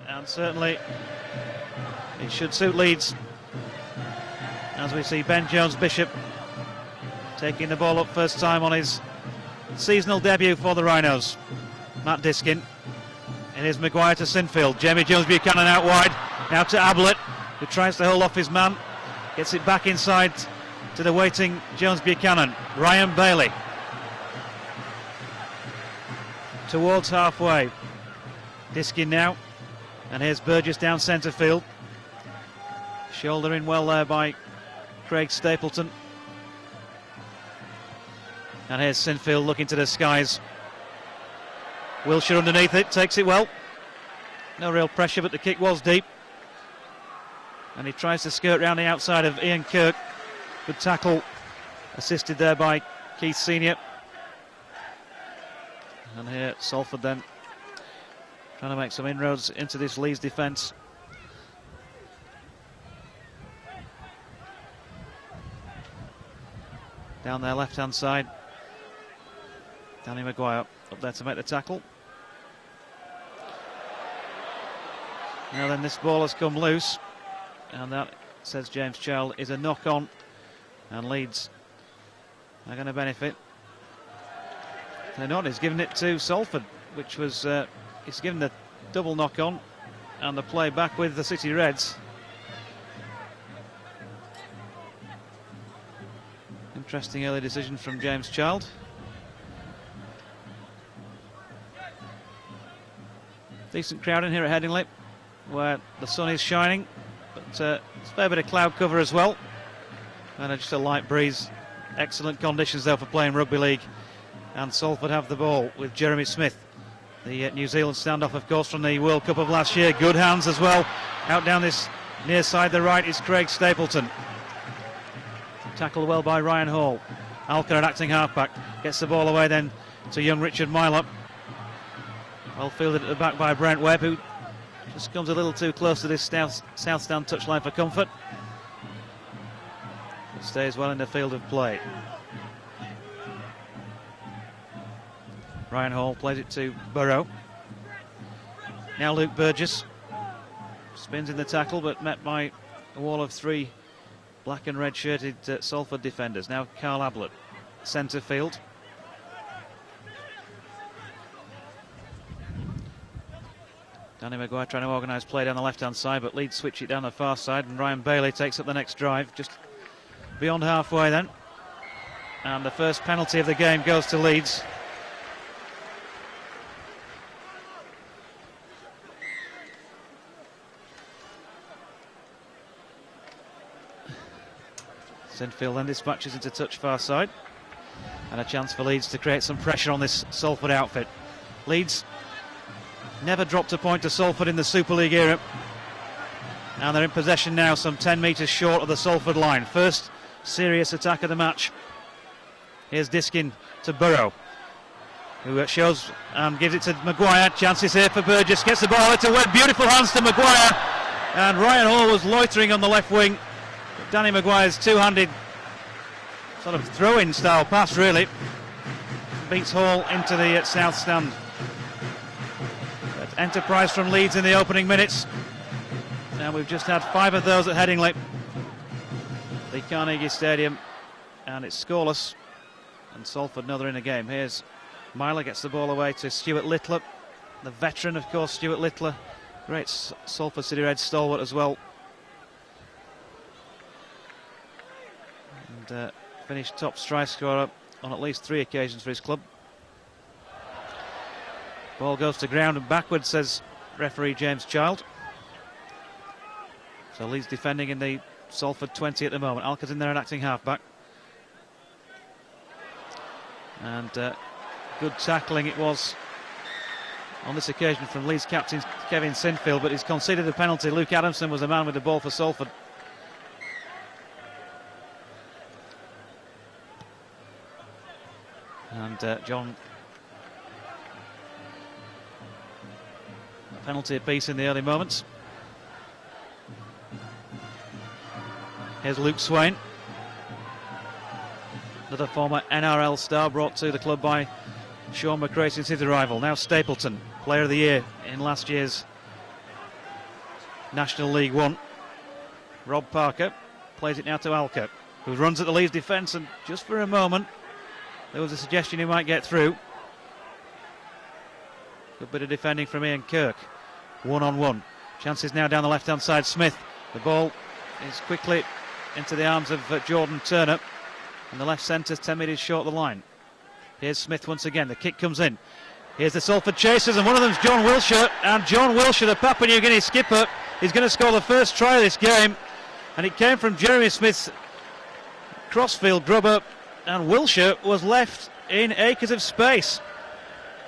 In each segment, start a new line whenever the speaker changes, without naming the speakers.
And certainly it should suit Leeds, as we see Ben Jones-Bishop taking the ball up first time on his seasonal debut for the Rhinos. Matt Diskin. It is Maguire to Sinfield. Jamie Jones-Buchanan out wide. Now to Ablett, who tries to hold off his man. Gets it back inside to the waiting Jones-Buchanan. Ryan Bailey. Towards halfway. Diskin now. And here's Burgess down centre field. Shoulder in well there by Craig Stapleton. And here's Sinfield looking to the skies. Wilshire underneath it, takes it well. No real pressure, but the kick was deep. And he tries to skirt round the outside of Ian Kirk. Good tackle, assisted there by Keith Senior. And here Salford then trying to make some inroads into this Leeds defence. Down their left-hand side. Danny Maguire up there to make the tackle. Now then, this ball has come loose, and that, says James Child, is a knock-on, and Leeds are going to benefit. They're not. He's given it to Salford, which was he's given the double knock-on and the play back with the City Reds. Interesting early decision from James Child. Decent crowd in here at Headingley, where the sun is shining, but it's a fair bit of cloud cover as well, and just a light breeze. Excellent conditions though for playing rugby league. And Salford have the ball with Jeremy Smith, the New Zealand standoff, of course, from the World Cup of last year. Good hands as well. Out down this near side, the right, is Craig Stapleton. Tackled well by Ryan Hall. Alker, an acting halfback, gets the ball away then to young Richard Mylop. Well fielded at the back by Brent Webb, who just comes a little too close to this south stand touchline for comfort. It stays well in the field of play. Ryan Hall plays it to Burrow. Now Luke Burgess spins in the tackle, but met by a wall of three black and red shirted Salford defenders. Now Carl Ablett, centre field. Danny Maguire trying to organise play down the left-hand side, but Leeds switch it down the far side, and Ryan Bailey takes up the next drive, just beyond halfway then. And the first penalty of the game goes to Leeds. Sinfield then dispatches into touch far side, and a chance for Leeds to create some pressure on this Salford outfit. Leeds never dropped a point to Salford in the Super League era, and they're in possession now, some 10 metres short of the Salford line. First serious attack of the match. Here's Diskin to Burrow, who shows and gives it to Maguire. Chances here for Burgess, gets the ball to Webb. Beautiful hands to Maguire, and Ryan Hall was loitering on the left wing. Danny Maguire's two-handed sort of throw-in style pass really beats Hall into the south stand. But enterprise from Leeds in the opening minutes, and we've just had 5 of those at Headingley, the Carnegie Stadium, and it's scoreless, and Salford know they're in the game. Here's Myler, gets the ball away to Stuart Littler, the veteran, of course, Stuart Littler, great Salford City Reds stalwart as well. Finished top try scorer on at least 3 occasions for his club. Ball goes to ground and backwards, says referee James Child. So Leeds defending in the Salford 20 at the moment. Alker's in there, an acting halfback. And good tackling it was on this occasion from Leeds captain Kevin Sinfield, but he's conceded a penalty. Luke Adamson was the man with the ball for Salford. And John, a penalty apiece in the early moments. Here's Luke Swain, another former NRL star brought to the club by Sean McRae since his arrival. Now Stapleton, player of the year in last year's National League One. Rob Parker plays it now to Alker, who runs at the Leeds defence, and just for a moment there was a suggestion he might get through. Good bit of defending from Ian Kirk. 1-on-1. Chances now down the left-hand side. Smith. The ball is quickly into the arms of Jordan Turner, and the left centre 10 metres short of the line. Here's Smith once again. The kick comes in. Here's the Salford chasers, and one of them's John Wilshere. And John Wilshere, the Papua New Guinea skipper, is going to score the first try of this game. And it came from Jeremy Smith's crossfield grubber, and Wilshere was left in acres of space.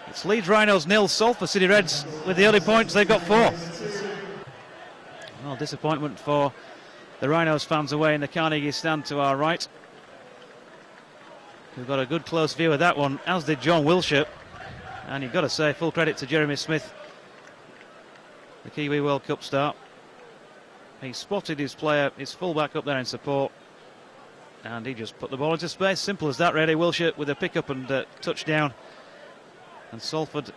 It's Leeds Rhinos 0, Salford City Reds with the early points. They've got 4. Well, disappointment for the Rhinos fans away in the Carnegie stand to our right. We've got a good close view of that one, as did John Wilshere. And you've got to say full credit to Jeremy Smith, the Kiwi World Cup star. He spotted his player, his fullback up there in support, and he just put the ball into space. Simple as that, really. Wilshere with a pick-up and touchdown. And Salford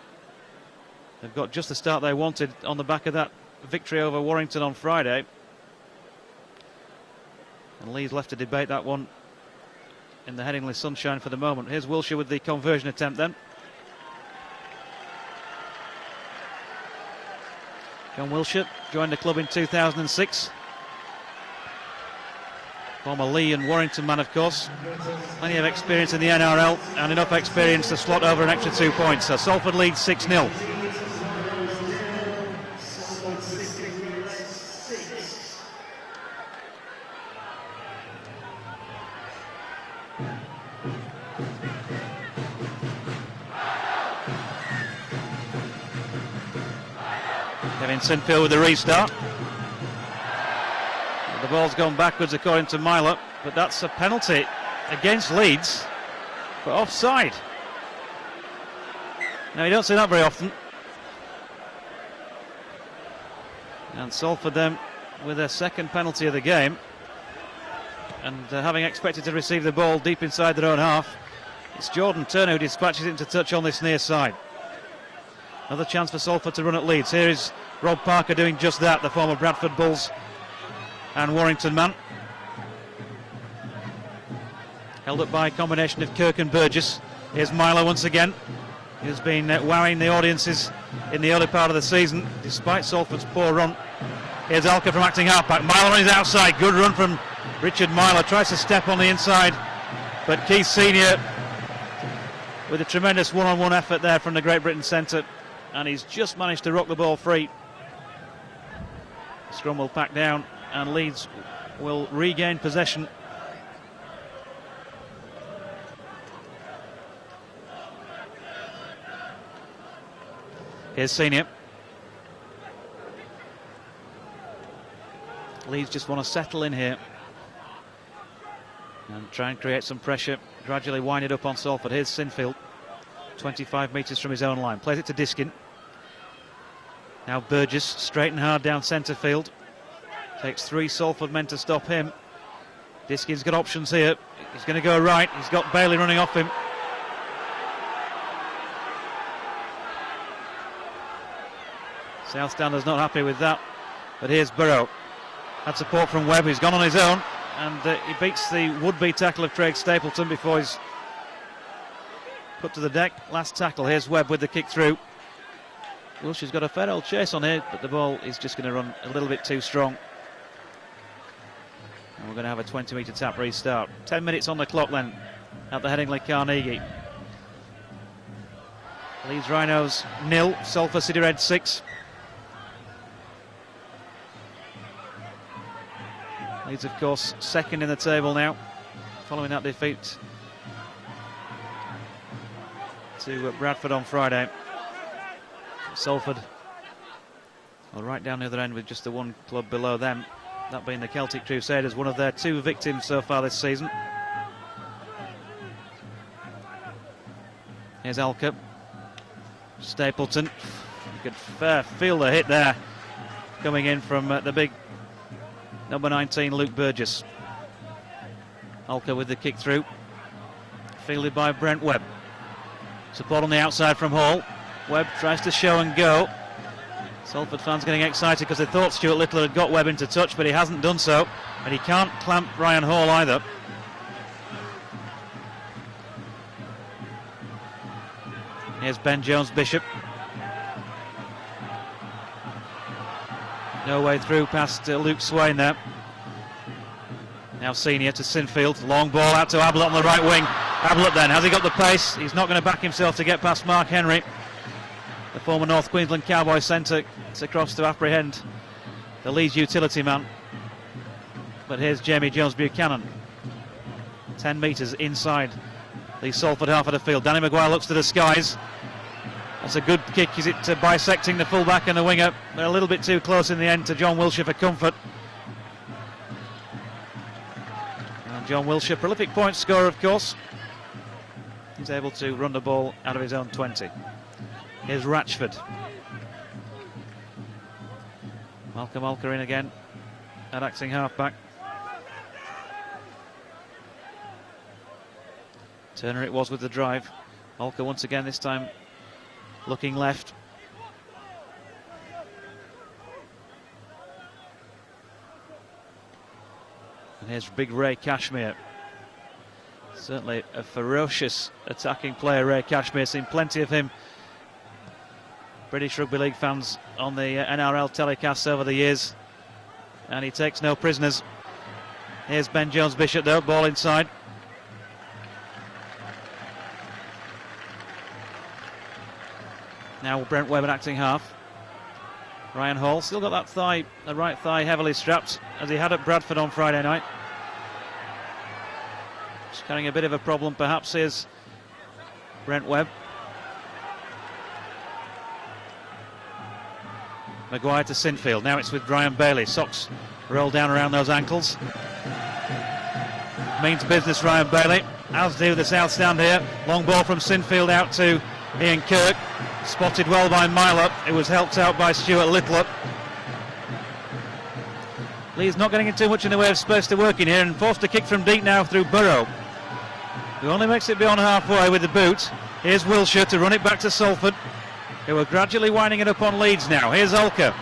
have got just the start they wanted on the back of that victory over Warrington on Friday. And Leeds left to debate that one in the Headingley sunshine for the moment. Here's Wilshere with the conversion attempt then. John Wilshere joined the club in 2006. Former Lee and Warrington man, of course. Plenty of experience in the NRL and enough experience to slot over an extra 2 points. So Salford leads 6-0. Kevin Sinfield with the restart. The ball's gone backwards according to Myler, but that's a penalty against Leeds for offside. Now, you don't see that very often. And Salford then with their second penalty of the game, and having expected to receive the ball deep inside their own half, it's Jordan Turner who dispatches it into touch on this near side. Another chance for Salford to run at Leeds. Here is Rob Parker doing just that, the former Bradford Bulls and Warrington man. Held up by a combination of Kirk and Burgess. Here's Myler once again. He's been wowing the audiences in the early part of the season, despite Salford's poor run. Here's Alker from acting halfback. Myler on his outside. Good run from Richard Myler. Tries to step on the inside, but Keith Senior with a tremendous one-on-one effort there from the Great Britain centre, and he's just managed to rock the ball free. Scrum will pack down, and Leeds will regain possession. Here's Senior. Leeds just want to settle in here and try and create some pressure, gradually wind it up on Salford. Here's Sinfield, 25 metres from his own line. Plays it to Diskin. Now Burgess, straight and hard down centre field. Takes 3 Salford men to stop him. Diskin's got options here. He's going to go right. He's got Bailey running off him. South Standers not happy with that. But here's Burrow. Had support from Webb, who's gone on his own. And he beats the would-be tackle of Craig Stapleton before he's put to the deck. Last tackle. Here's Webb with the kick through. Wilshere's got a fair old chase on here, but the ball is just going to run a little bit too strong. And we're going to have a 20-metre tap restart. 10 minutes on the clock then at the Headingley Carnegie. Leeds Rhinos 0, Salford City Reds 6. Leeds, of course, second in the table now, following that defeat to Bradford on Friday. Salford, well, right down the other end with just the one club below them, that being the Celtic Crusaders, one of their 2 victims so far this season. Here's Alker. Stapleton. You could feel the hit there coming in from the big number 19, Luke Burgess. Alker with the kick through. Fielded by Brent Webb. Support on the outside from Hall. Webb tries to show and go. Salford fans getting excited because they thought Stuart Little had got Webb into touch, but he hasn't done so, and he can't clamp Ryan Hall either. Here's Ben Jones-Bishop. No way through past Luke Swain there. Now Senior to Sinfield. Long ball out to Ablett on the right wing. Ablett then, has he got the pace? He's not going to back himself to get past Mark Henry. The former North Queensland Cowboy centre gets across to apprehend the Leeds utility man. But here's Jamie Jones-Buchanan. 10 metres inside the Salford half of the field. Danny Maguire looks to the skies. That's a good kick. Is it bisecting the fullback and the winger? They're a little bit too close in the end to John Wilshere for comfort. And John Wilshere, prolific point scorer, of course. He's able to run the ball out of his own 20. Here's Ratchford. Malcolm Olker in again at acting halfback. Turner it was with the drive. Olker once again, this time looking left. And here's big Ray Cashmere. Certainly a ferocious attacking player, Ray Cashmere. Seen plenty of him. British Rugby League fans on the NRL telecasts over the years. And he takes no prisoners. Here's Ben Jones-Bishop though, ball inside. Now Brent Webb at acting half. Ryan Hall still got that thigh, the right thigh heavily strapped, as he had at Bradford on Friday night. Just carrying a bit of a problem perhaps. Here's Brent Webb. Maguire to Sinfield. Now it's with Ryan Bailey. Socks roll down around those ankles. Means business, Ryan Bailey, as do the South Stand here. Long ball from Sinfield out to Ian Kirk. Spotted well by Myler. It was helped out by Stuart Little. Lee's not getting in too much in the way of space to work in here, and forced to kick from deep now through Burrow, who only makes it beyond halfway with the boot. Here's Wilshere to run it back to Salford, who are gradually winding it up on Leeds now. Here's Olker.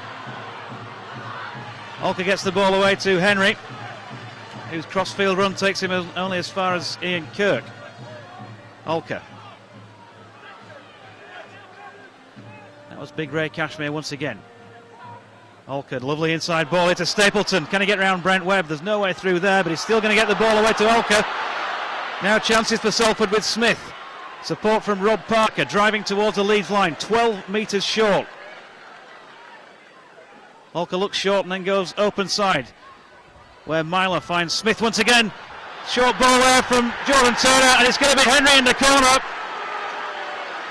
Olker gets the ball away to Henry, whose crossfield run takes him only as far as Ian Kirk. Olker. That was big Ray Cashmere once again. Olker, lovely inside ball here to Stapleton. Can he get round Brent Webb? There's no way through there, but he's still going to get the ball away to Olker. Now chances for Salford with Smith. Support from Rob Parker, driving towards the Leeds line, 12 metres short. Olker looks short and then goes open side, where Myler finds Smith once again. Short ball there from Jordan Turner, and it's going to be Henry in the corner.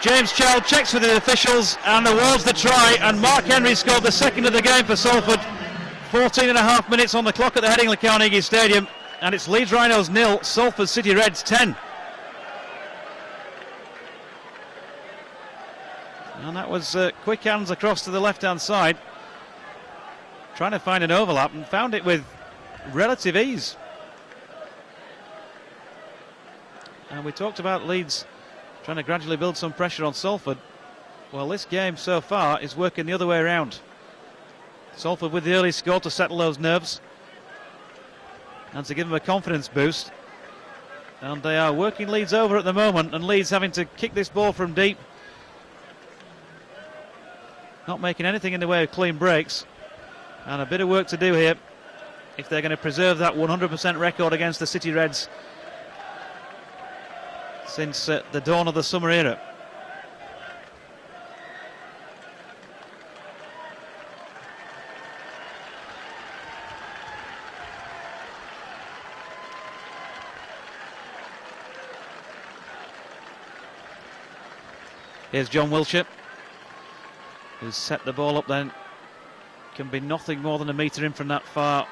James Child checks with the officials and awards the try, and Mark Henry scored the second of the game for Salford. 14 and a half minutes on the clock at the Headingley Carnegie Stadium, and it's Leeds Rhinos 0, Salford City Reds 10. And that was quick hands across to the left-hand side, trying to find an overlap, and found it with relative ease. And we talked about Leeds trying to gradually build some pressure on Salford. Well, this game so far is working the other way around. Salford with the early score to settle those nerves and to give them a confidence boost. And they are working Leeds over at the moment, and Leeds having to kick this ball from deep. Not making anything in the way of clean breaks. And a bit of work to do here if they're going to preserve that 100% record against the City Reds since the dawn of the summer era. Here's John Wilshere, who's set the ball up then. Can be nothing more than a metre in from that far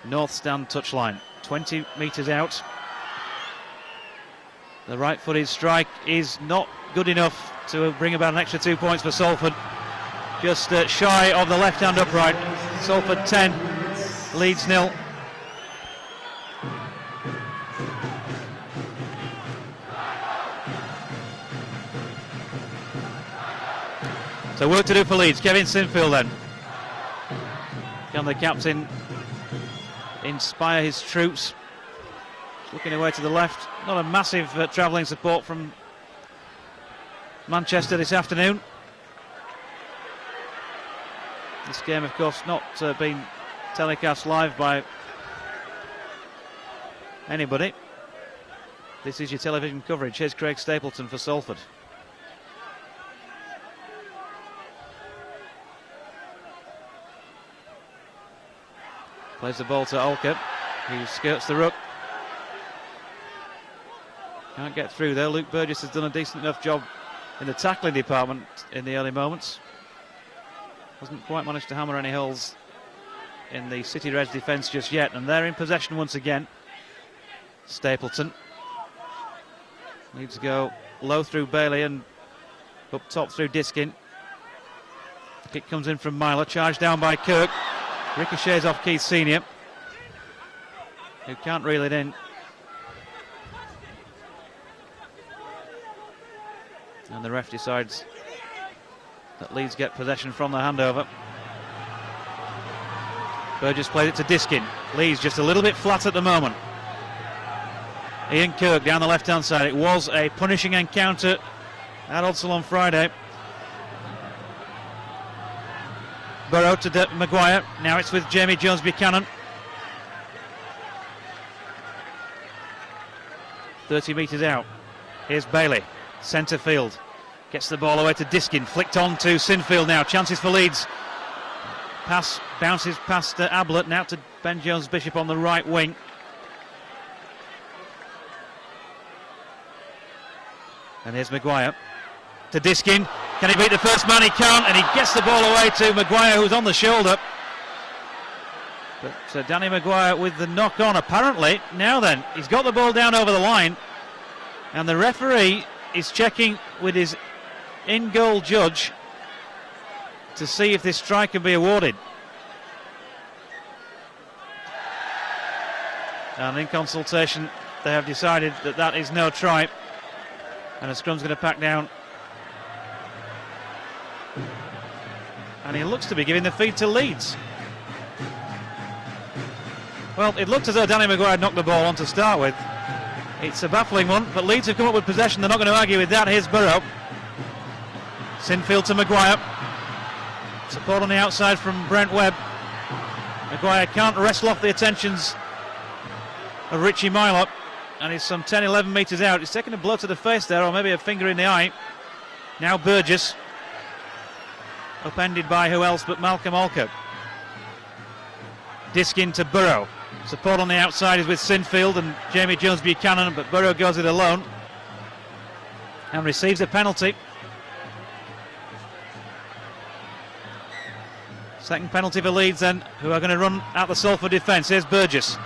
north stand touchline. 20 metres out. The right-footed strike is not good enough to bring about an extra 2 points for Salford. Just shy of the left-hand upright. Salford 10, Leeds 0. So work to do for Leeds. Kevin Sinfield then. Can the captain inspire his troops? Looking away to the left. Not a massive travelling support from Manchester this afternoon. This game, of course, not being telecast live by anybody. This is your television coverage. Here's Craig Stapleton for Salford. Plays the ball to Olker, who skirts the ruck. Can't get through there. Luke Burgess has done a decent enough job in the tackling department in the early moments. Hasn't quite managed to hammer any holes in the City Reds defence just yet. And they're in possession once again. Stapleton. Needs to go low through Bailey and up top through Diskin. The kick comes in from Myler, charged down by Kirk. Ricochets off Keith Senior, who can't reel it in. And the ref decides that Leeds get possession from the handover. Burgess played it to Diskin. Leeds just a little bit flat at the moment. Ian Kirk down the left-hand side. It was a punishing encounter at Odsal on Friday. Burrow to Maguire. Now it's with Jamie Jones-Buchanan. 30 metres out. Here's Bailey. Centre field. Gets the ball away to Diskin. Flicked on to Sinfield now. Chances for Leeds. Pass bounces past Ablett. Now to Ben Jones-Bishop on the right wing. And here's Maguire to Diskin. Can he beat the first man? He can't, and he gets the ball away to Maguire, who's on the shoulder. But Danny Maguire with the knock on, apparently. Now then, he's got the ball down over the line, and the referee is checking with his in-goal judge to see if this strike can be awarded. And in consultation, they have decided that that is no try. And a scrum's going to pack down. And he looks to be giving the feed to Leeds. Well, it looked as though Danny Maguire knocked the ball on to start with. It's a baffling one, but Leeds have come up with possession. They're not going to argue with that. Here's Burrow. Sinfield to Maguire. Support on the outside from Brent Webb. Maguire can't wrestle off the attentions of Richie Myler. And he's some 10-11 metres out. He's taken a blow to the face there, or maybe a finger in the eye. Now Burgess. Upended by who else but Malcolm Olker. Diskin to Burrow. Support on the outside is with Sinfield and Jamie Jones-Buchanan, but Burrow goes it alone and receives a penalty. Second penalty for Leeds then, who are going to run at the Salford defence. Here's Burgess.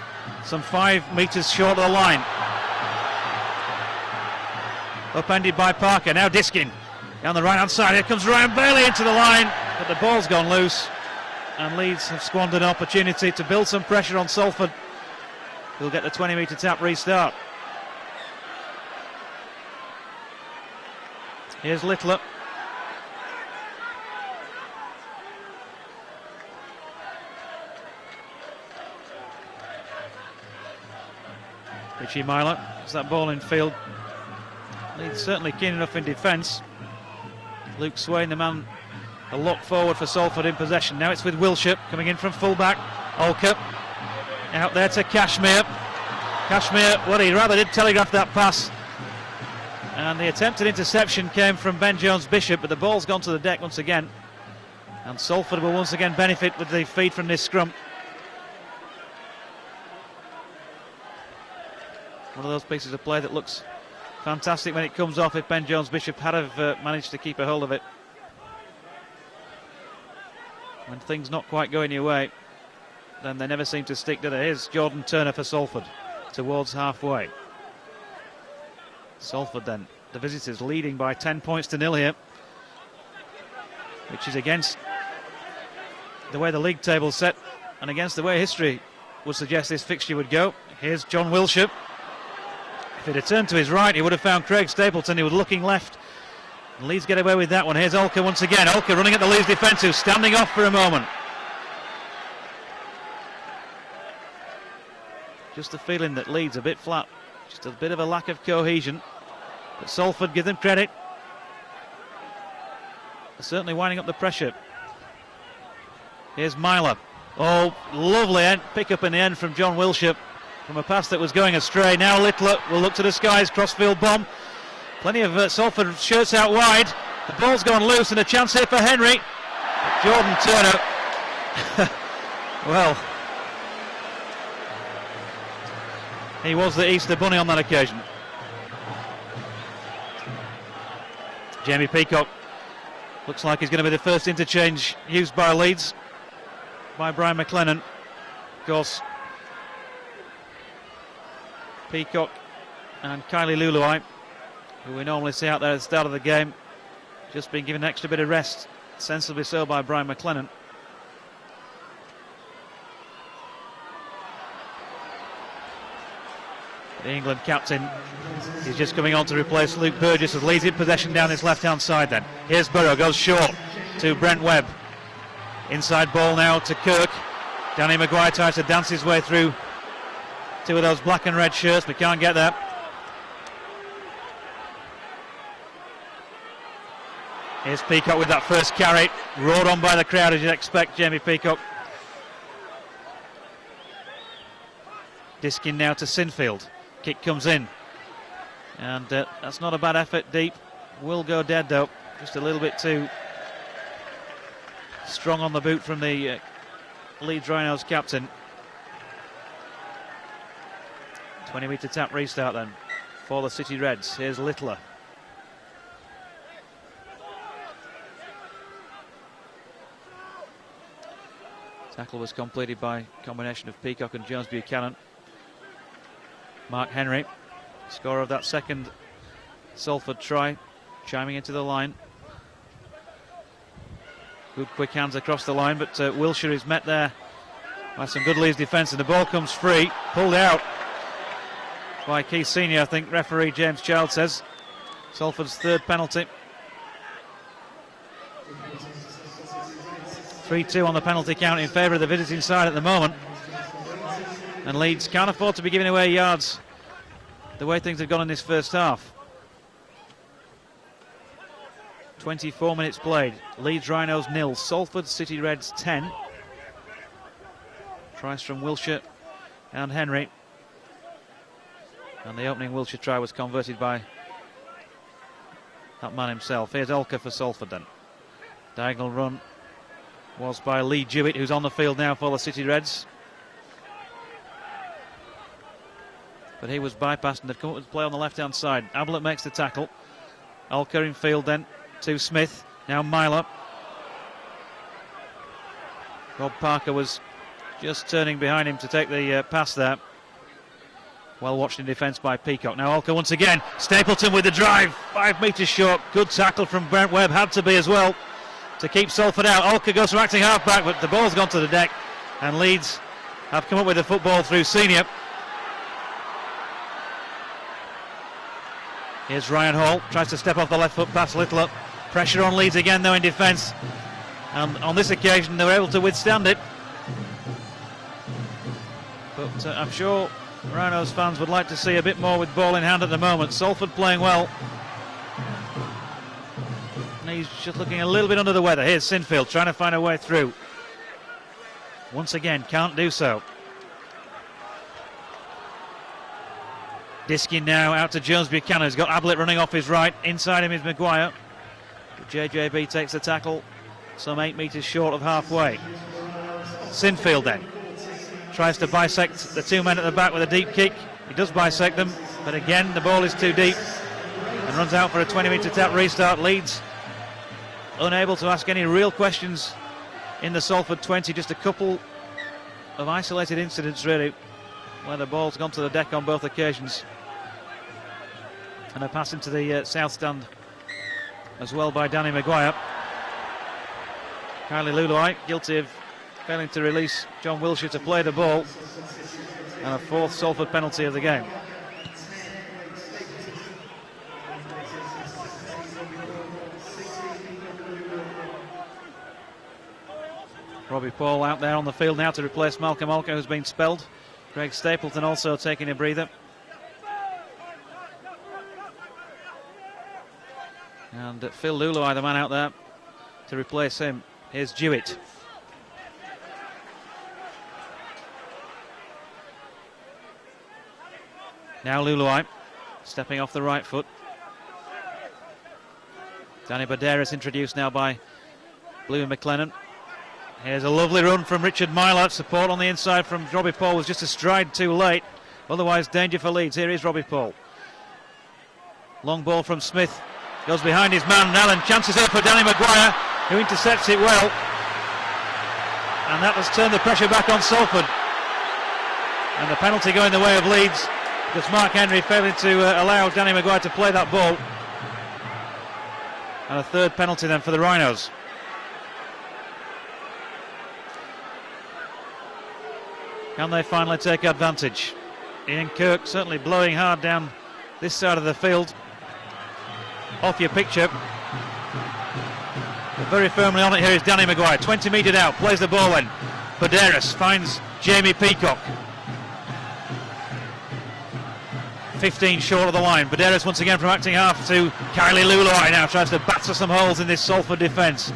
Some 5 metres short of the line. Upended by Parker. Now Diskin down the right hand side. Here comes Ryan Bailey into the line, but the ball's gone loose, and Leeds have squandered an opportunity to build some pressure on Salford. He'll get the 20 metre tap restart. Here's Littler. Richie Myler has that ball in field. Leeds certainly keen enough in defence. Luke Swain, the man, a lock forward for Salford in possession. Now it's with Wilshire coming in from full-back. Olker out there to Cashmere. Cashmere, well, he rather did telegraph that pass. And the attempted interception came from Ben Jones-Bishop, but the ball's gone to the deck once again. And Salford will once again benefit with the feed from this scrum. One of those pieces of play that looks fantastic when it comes off, if Ben Jones-Bishop had have managed to keep a hold of it. When things not quite going your way, then they never seem to stick, do they? Here's Jordan Turner for Salford towards halfway. Salford then, the visitors, leading by 10 points to 0 here, which is against the way the league table's set and against the way history would suggest this fixture would go. Here's John Wilshire. If it had turned to his right, he would have found Craig Stapleton. He was looking left Leeds get away with that one. Here's Olka once again. Olka running at the Leeds defence, who's standing off for a moment. Just the feeling that Leeds a bit flat. Just a bit of a lack of cohesion. But Salford, give them credit. They're certainly winding up the pressure. Here's Myler. Oh, lovely pick up in the end from John Wilshere from a pass that was going astray. Now Littler will look to the skies, crossfield bomb. Plenty of Salford shirts out wide. The ball's gone loose and a chance here for Henry. Jordan Turner. Well, he was the Easter Bunny on that occasion. Jamie Peacock looks like he's going to be the first interchange used by Leeds by Brian McLennan. Of course, Peacock and Kylie Luluai, who we normally see out there at the start of the game, just been given an extra bit of rest, sensibly so by Brian McLennan. The England captain is just coming on to replace Luke Burgess as Leeds in possession down his left-hand side then. Here's Burrow, goes short to Brent Webb. Inside ball now to Kirk. Danny Maguire tries to dance his way through two of those black and red shirts, but can't get that. Here's Peacock with that first carry. Roared on by the crowd as you'd expect, Jamie Peacock. Diskin now to Sinfield. Kick comes in. And that's not a bad effort deep. Will go dead though. Just a little bit too strong on the boot from the Leeds Rhinos captain. 20-metre tap restart then for the City Reds. Here's Littler. Tackle was completed by a combination of Peacock and Jones Buchanan. Mark Henry, scorer of that second Salford try, chiming into the line. Good quick hands across the line, but Wilshere is met there by some good Leeds defence, and the ball comes free, pulled out by Keith Senior, I think referee James Child says. Salford's third penalty. 3-2 on the penalty count in favour of the visiting side at the moment. And Leeds can't afford to be giving away yards the way things have gone in this first half. 24 minutes played. Leeds Rhinos 0, Salford City Reds 10. Tries from Wilshere and Henry. And the opening Wilshere try was converted by that man himself. Here's Olka for Salford then. Diagonal run was by Lee Jewett, who's on the field now for the City Reds. But he was bypassed and they've come up with play on the left-hand side. Ablett makes the tackle. Olka in field then to Smith. Now Myler. Rob Parker was just turning behind him to take the pass there. Well watched in defence by Peacock. Now Olka once again. Stapleton with the drive. 5 metres short. Good tackle from Brent Webb. Had to be as well to keep Salford out. Olka goes from acting half-back, but the ball's gone to the deck. And Leeds have come up with the football through Senior. Here's Ryan Hall, tries to step off the left foot past Littler. Pressure on Leeds again though in defence. And on this occasion they were able to withstand it. But I'm sure Rhinos fans would like to see a bit more with ball in hand at the moment. Salford playing well. And he's just looking a little bit under the weather. Here's Sinfield trying to find a way through. Once again, can't do so. Diskin now out to Jones Buchanan. He's got Ablett running off his right. Inside him is Maguire. But JJB takes the tackle some 8 metres short of halfway. Sinfield then tries to bisect the two men at the back with a deep kick. He does bisect them, but again the ball is too deep and runs out for a 20-metre tap restart. Leeds unable to ask any real questions in the Salford 20. Just a couple of isolated incidents really where the ball's gone to the deck on both occasions. And a pass into the south stand as well by Danny Maguire. Kylie Luluai guilty of failing to release John Wilshere to play the ball. And a fourth Salford penalty of the game. Robbie Paul out there on the field now to replace Malcolm Olka, who's been spelled. Greg Stapleton also taking a breather. And Phil Luluai, the man out there to replace him. Here's Jewett. Now Luluai stepping off the right foot. Danny Baderas introduced now by Blue McLennan. Here's a lovely run from Richard Myler. Support on the inside from Robbie Paul was just a stride too late. Otherwise danger for Leeds. Here is Robbie Paul. Long ball from Smith. Goes behind his man Allen. Chances here for Danny Maguire, who intercepts it well. And that has turned the pressure back on Salford. And the penalty going the way of Leeds, because Mark Henry failing to allow Danny Maguire to play that ball. And a third penalty then for the Rhinos. Can they finally take advantage? Ian Kirk certainly blowing hard down this side of the field. Off your picture. But very firmly on it here is Danny Maguire. 20 metres out, plays the ball in. Baderas finds Jamie Peacock. 15 short of the line. Baderas once again from acting half to Kylie Luluai now. Tries to batter some holes in this Salford defence.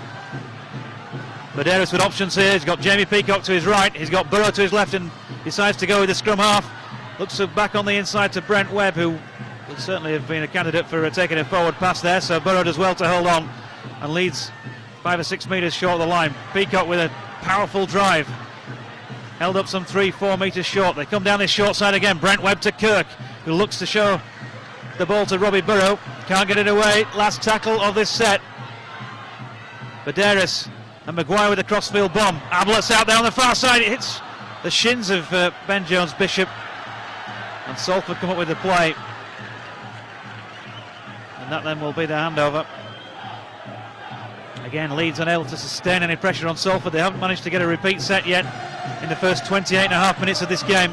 Baderas with options here. He's got Jamie Peacock to his right. He's got Burrow to his left and decides to go with the scrum half. Looks back on the inside to Brent Webb, who would certainly have been a candidate for taking a forward pass there. So Burrow does well to hold on. And Leeds 5 or 6 metres short of the line. Peacock with a powerful drive. Held up some 3-4 metres short. They come down this short side again. Brent Webb to Kirk, who looks to show the ball to Robbie Burrow. Can't get it away. Last tackle of this set. Baderas and Maguire with a crossfield bomb. Ablett's out there on the far side. It hits the shins of Ben Jones-Bishop. And Salford come up with the play. And that then will be the handover. Again, Leeds unable to sustain any pressure on Salford. They haven't managed to get a repeat set yet in the first 28.5 minutes of this game,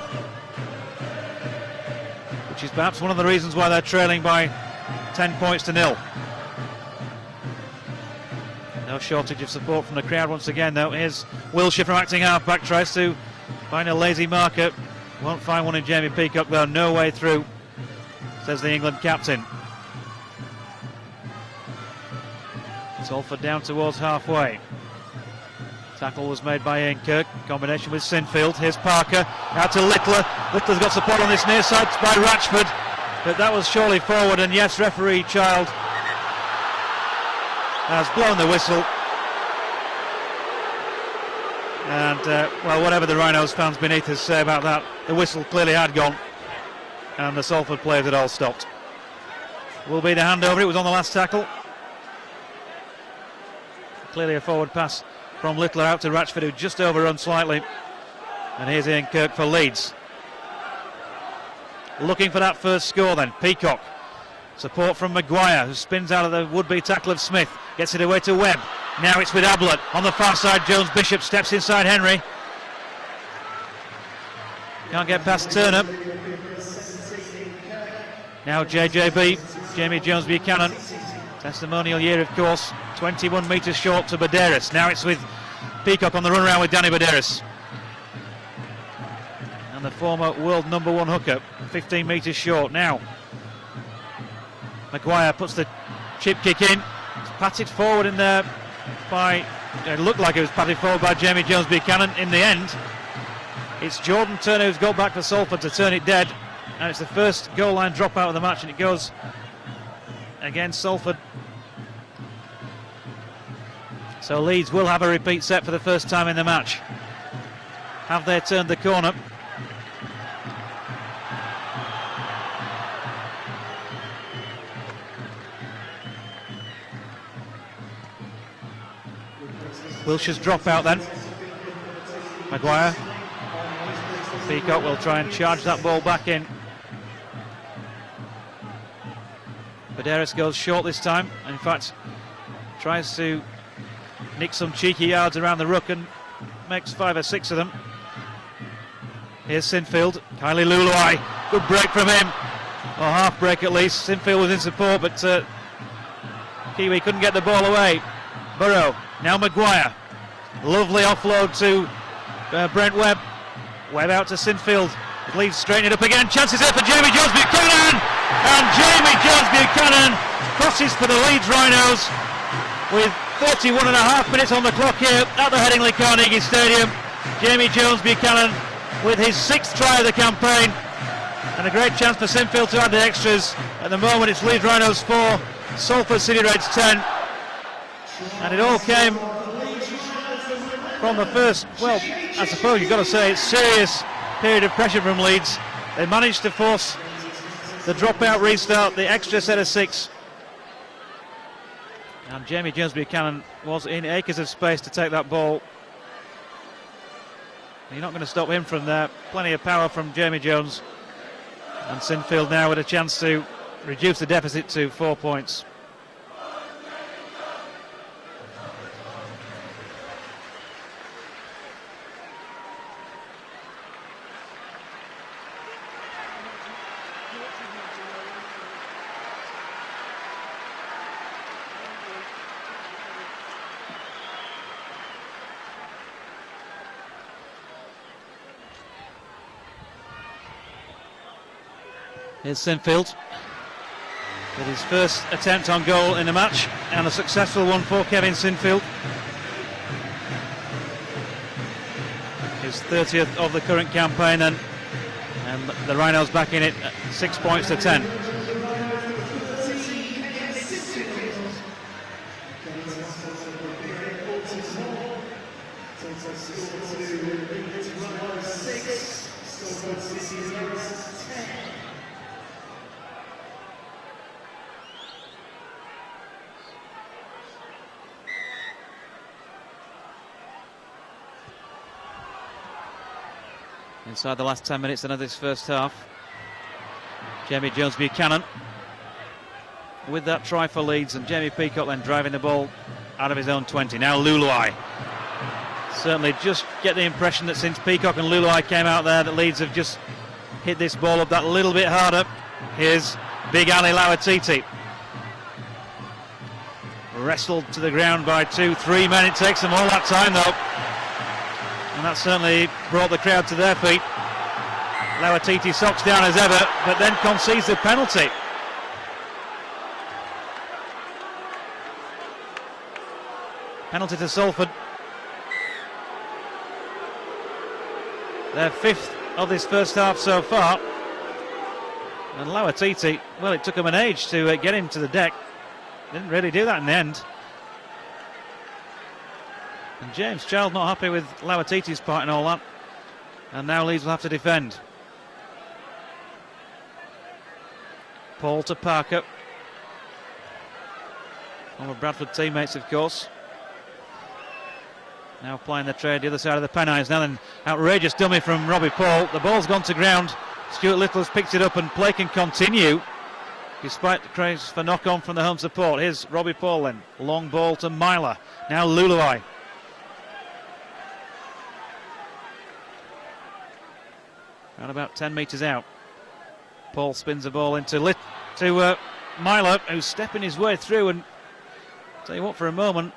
which is perhaps one of the reasons why they're trailing by 10 points to 0. No shortage of support from the crowd once again, though. Here's Wilshire from acting half-back, tries to find a lazy marker. Won't find one in Jamie Peacock, though. No way through, says the England captain. Salford down towards halfway. Tackle was made by Ian Kirk, combination with Sinfield. Here's Parker, out to Littler. Littler's got support on this near side by Ratchford, but that was surely forward, and yes, referee Child has blown the whistle. And, well, whatever the Rhinos fans beneath us say about that, the whistle clearly had gone, and the Salford players had all stopped. Will be the handover. It was on the last tackle. Clearly a forward pass from Littler out to Ratchford, who just overrun slightly. And here's Ian Kirk for Leeds. Looking for that first score then. Peacock. Support from Maguire, who spins out of the would-be tackle of Smith. Gets it away to Webb. Now it's with Ablett. On the far side, Jones-Bishop steps inside Henry. Can't get past Turner. Now JJB, Jamie Jones-Buchanan. Testimonial year, of course. 21 metres short to Baderas. Now it's with Peacock on the run around with Danny Baderas. And the former world #1 hooker, 15 metres short. Now Maguire puts the chip kick in. It's patted forward in there by, it looked like it was patted forward by Jamie Jones-Buchanan. In the end, it's Jordan Turner who's got back for Salford to turn it dead. And it's the first goal line dropout of the match, and it goes against Salford. So Leeds will have a repeat set for the first time in the match. Have they turned the corner? Wilshire's drop out then. Maguire. Peacock will try and charge that ball back in. Baderas goes short this time, and in fact tries to nick some cheeky yards around the ruck and makes 5 or 6 of them. Here's Sinfield. Kylie Luluai. Good break from him. Or half break at least. Sinfield was in support, but Kiwi couldn't get the ball away. Burrow. Now Maguire. Lovely offload to Brent Webb. Webb out to Sinfield. Leeds straighten it up again. Chances here for Jamie Jones Buchanan. And Jamie Jones Buchanan crosses for the Leeds Rhinos with 31.5 minutes on the clock here at the Headingley Carnegie Stadium. Jamie Jones Buchanan with his 6th try of the campaign. And a great chance for Sinfield to add the extras. At the moment it's Leeds Rhinos 4, Salford City Reds 10. And it all came from the first, well, I suppose you've got to say it's serious period of pressure from Leeds. They managed to force the dropout restart, the extra set of 6. And Jamie Jones Buchanan was in acres of space to take that ball. You're not going to stop him from there. Plenty of power from Jamie Jones. And Sinfield now with a chance to reduce the deficit to 4 points. Here's Sinfield with his first attempt on goal in the match, and a successful one for Kevin Sinfield. His 30th of the current campaign then, and the Rhinos back in it at 6 points to 10. Inside the last 10 minutes of this first half, Jamie Jones Buchanan with that try for Leeds, and Jamie Peacock then driving the ball out of his own 20. Now Luluai. Certainly just get the impression that since Peacock and Luluai came out there, that Leeds have just hit this ball up that little bit harder. Here's Big Ali Lawatiti. Wrestled to the ground by 2-3 men. It takes them all that time though. And that certainly brought the crowd to their feet. Lawatiti socks down as ever, but then concedes the penalty. Penalty to Salford. Their 5th of this first half so far. And Lawatiti, well, it took him an age to get him to the deck. Didn't really do that in the end. And James Child not happy with Lawatiti's part in all that. And now Leeds will have to defend. Paul to Parker. Former Bradford teammates, of course. Now playing the trade the other side of the Pennines. Now an outrageous dummy from Robbie Paul. The ball's gone to ground. Stuart Little has picked it up and play can continue, despite the craze for knock-on from the home support. Here's Robbie Paul then. Long ball to Myler. Now Luluai. Around about 10 metres out. Paul spins the ball into Myler, who's stepping his way through, and tell you what, for a moment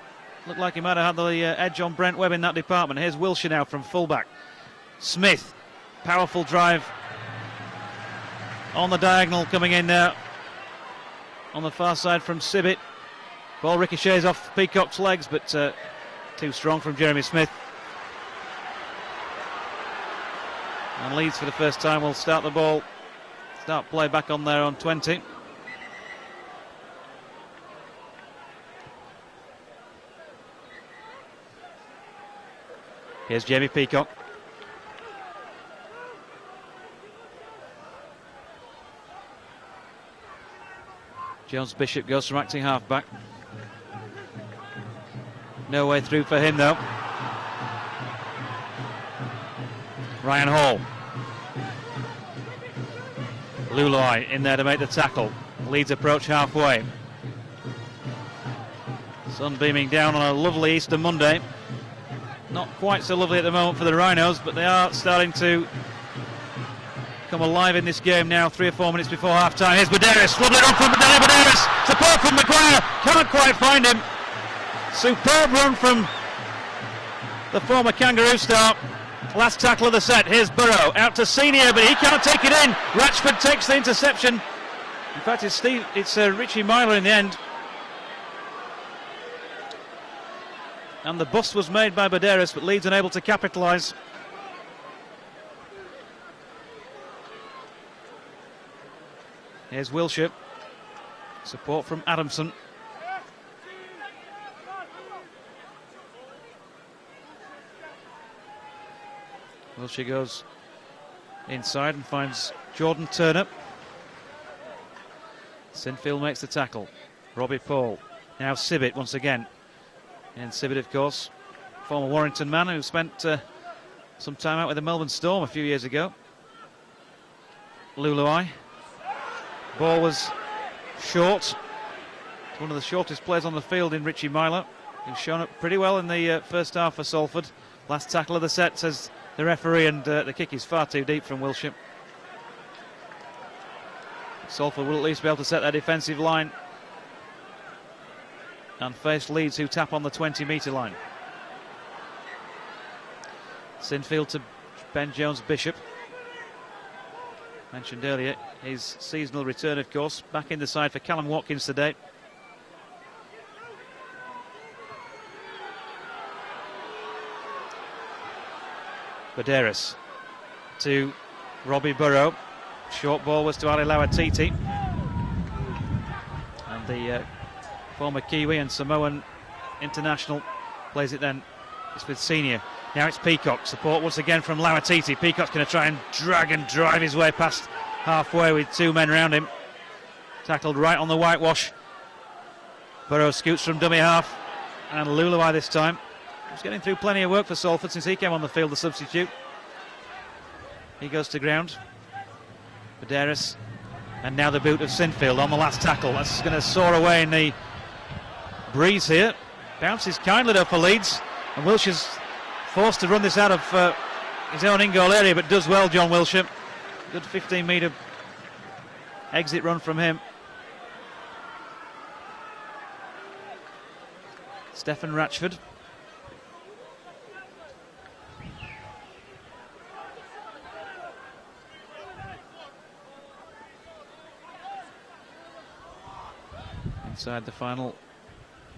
looked like he might have had the edge on Brent Webb in that department. Here's Wilshire now from fullback. Smith, powerful drive on the diagonal coming in now on the far side from Sibbett. Ball ricochets off Peacock's legs, but too strong from Jeremy Smith. And Leeds for the first time will start play back on their own 20. Here's Jamie Peacock. Jones Bishop goes from acting halfback. No way through for him though. Ryan Hall. Luluai in there to make the tackle. Leeds approach halfway. Sun beaming down on a lovely Easter Monday. Not quite so lovely at the moment for the Rhinos, but they are starting to come alive in this game now, 3 or 4 minutes before half-time. Here's Buderis, lovely run from Buderis, support from Maguire, can't quite find him. Superb run from the former Kangaroo star. Last tackle of the set. Here's Burrow out to Senior, but he can't take it in. Ratchford takes the interception. In fact, it's Richie Myler in the end. And the bust was made by Baderis, but Leeds unable to capitalise. Here's Wilshire. Support from Adamson. Wilshire goes inside and finds Jordan Turner. Sinfield makes the tackle. Robbie Paul. Now Sibbett once again. And Sibbett, of course, former Warrington man who spent some time out with the Melbourne Storm a few years ago. Luluai. Ball was short. One of the shortest players on the field in Richie Myler, who's shown up pretty well in the first half for Salford. Last tackle of the set, says the referee, and the kick is far too deep from Wilshire. Salford will at least be able to set their defensive line and face Leeds, who tap on the 20-metre line. Sinfield to Ben Jones-Bishop. Mentioned earlier, his seasonal return, of course, back in the side for Callum Watkins today. Baderis to Robbie Burrow. Short ball was to Ali Lawatiti. And the former Kiwi and Samoan international plays it then. It's with Senior. Now it's Peacock. Support once again from Lawatiti. Peacock's going to try and drag and drive his way past halfway with two men around him. Tackled right on the whitewash. Burrow scoots from dummy half. And Luluai this time. He's getting through plenty of work for Salford since he came on the field, the substitute. He goes to ground. Baderis. And now the boot of Sinfield on the last tackle. That's going to soar away in the breeze here. Bounces kindly though for Leeds. And Wilshire's forced to run this out of his own in-goal area, but does well, John Wilshire. Good 15-metre exit run from him. Stefan Ratchford. Inside the final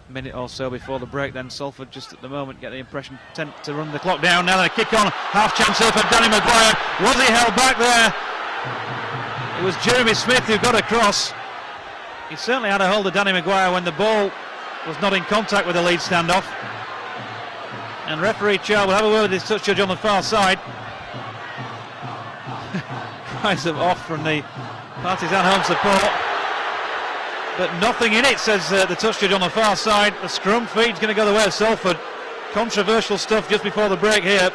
minute or so before the break, then Salford just at the moment get the impression tend to run the clock down. Now they kick on, half chance here for Danny Maguire. Was he held back there? It was Jeremy Smith who got across. He certainly had a hold of Danny Maguire when the ball was not in contact with the Leeds standoff. And referee Chow will have a word with his touch judge on the far side. Cries of off from the Partizan home support. But nothing in it, says the touch judge on the far side. The scrum feed's going to go the way of Salford. Controversial stuff just before the break here.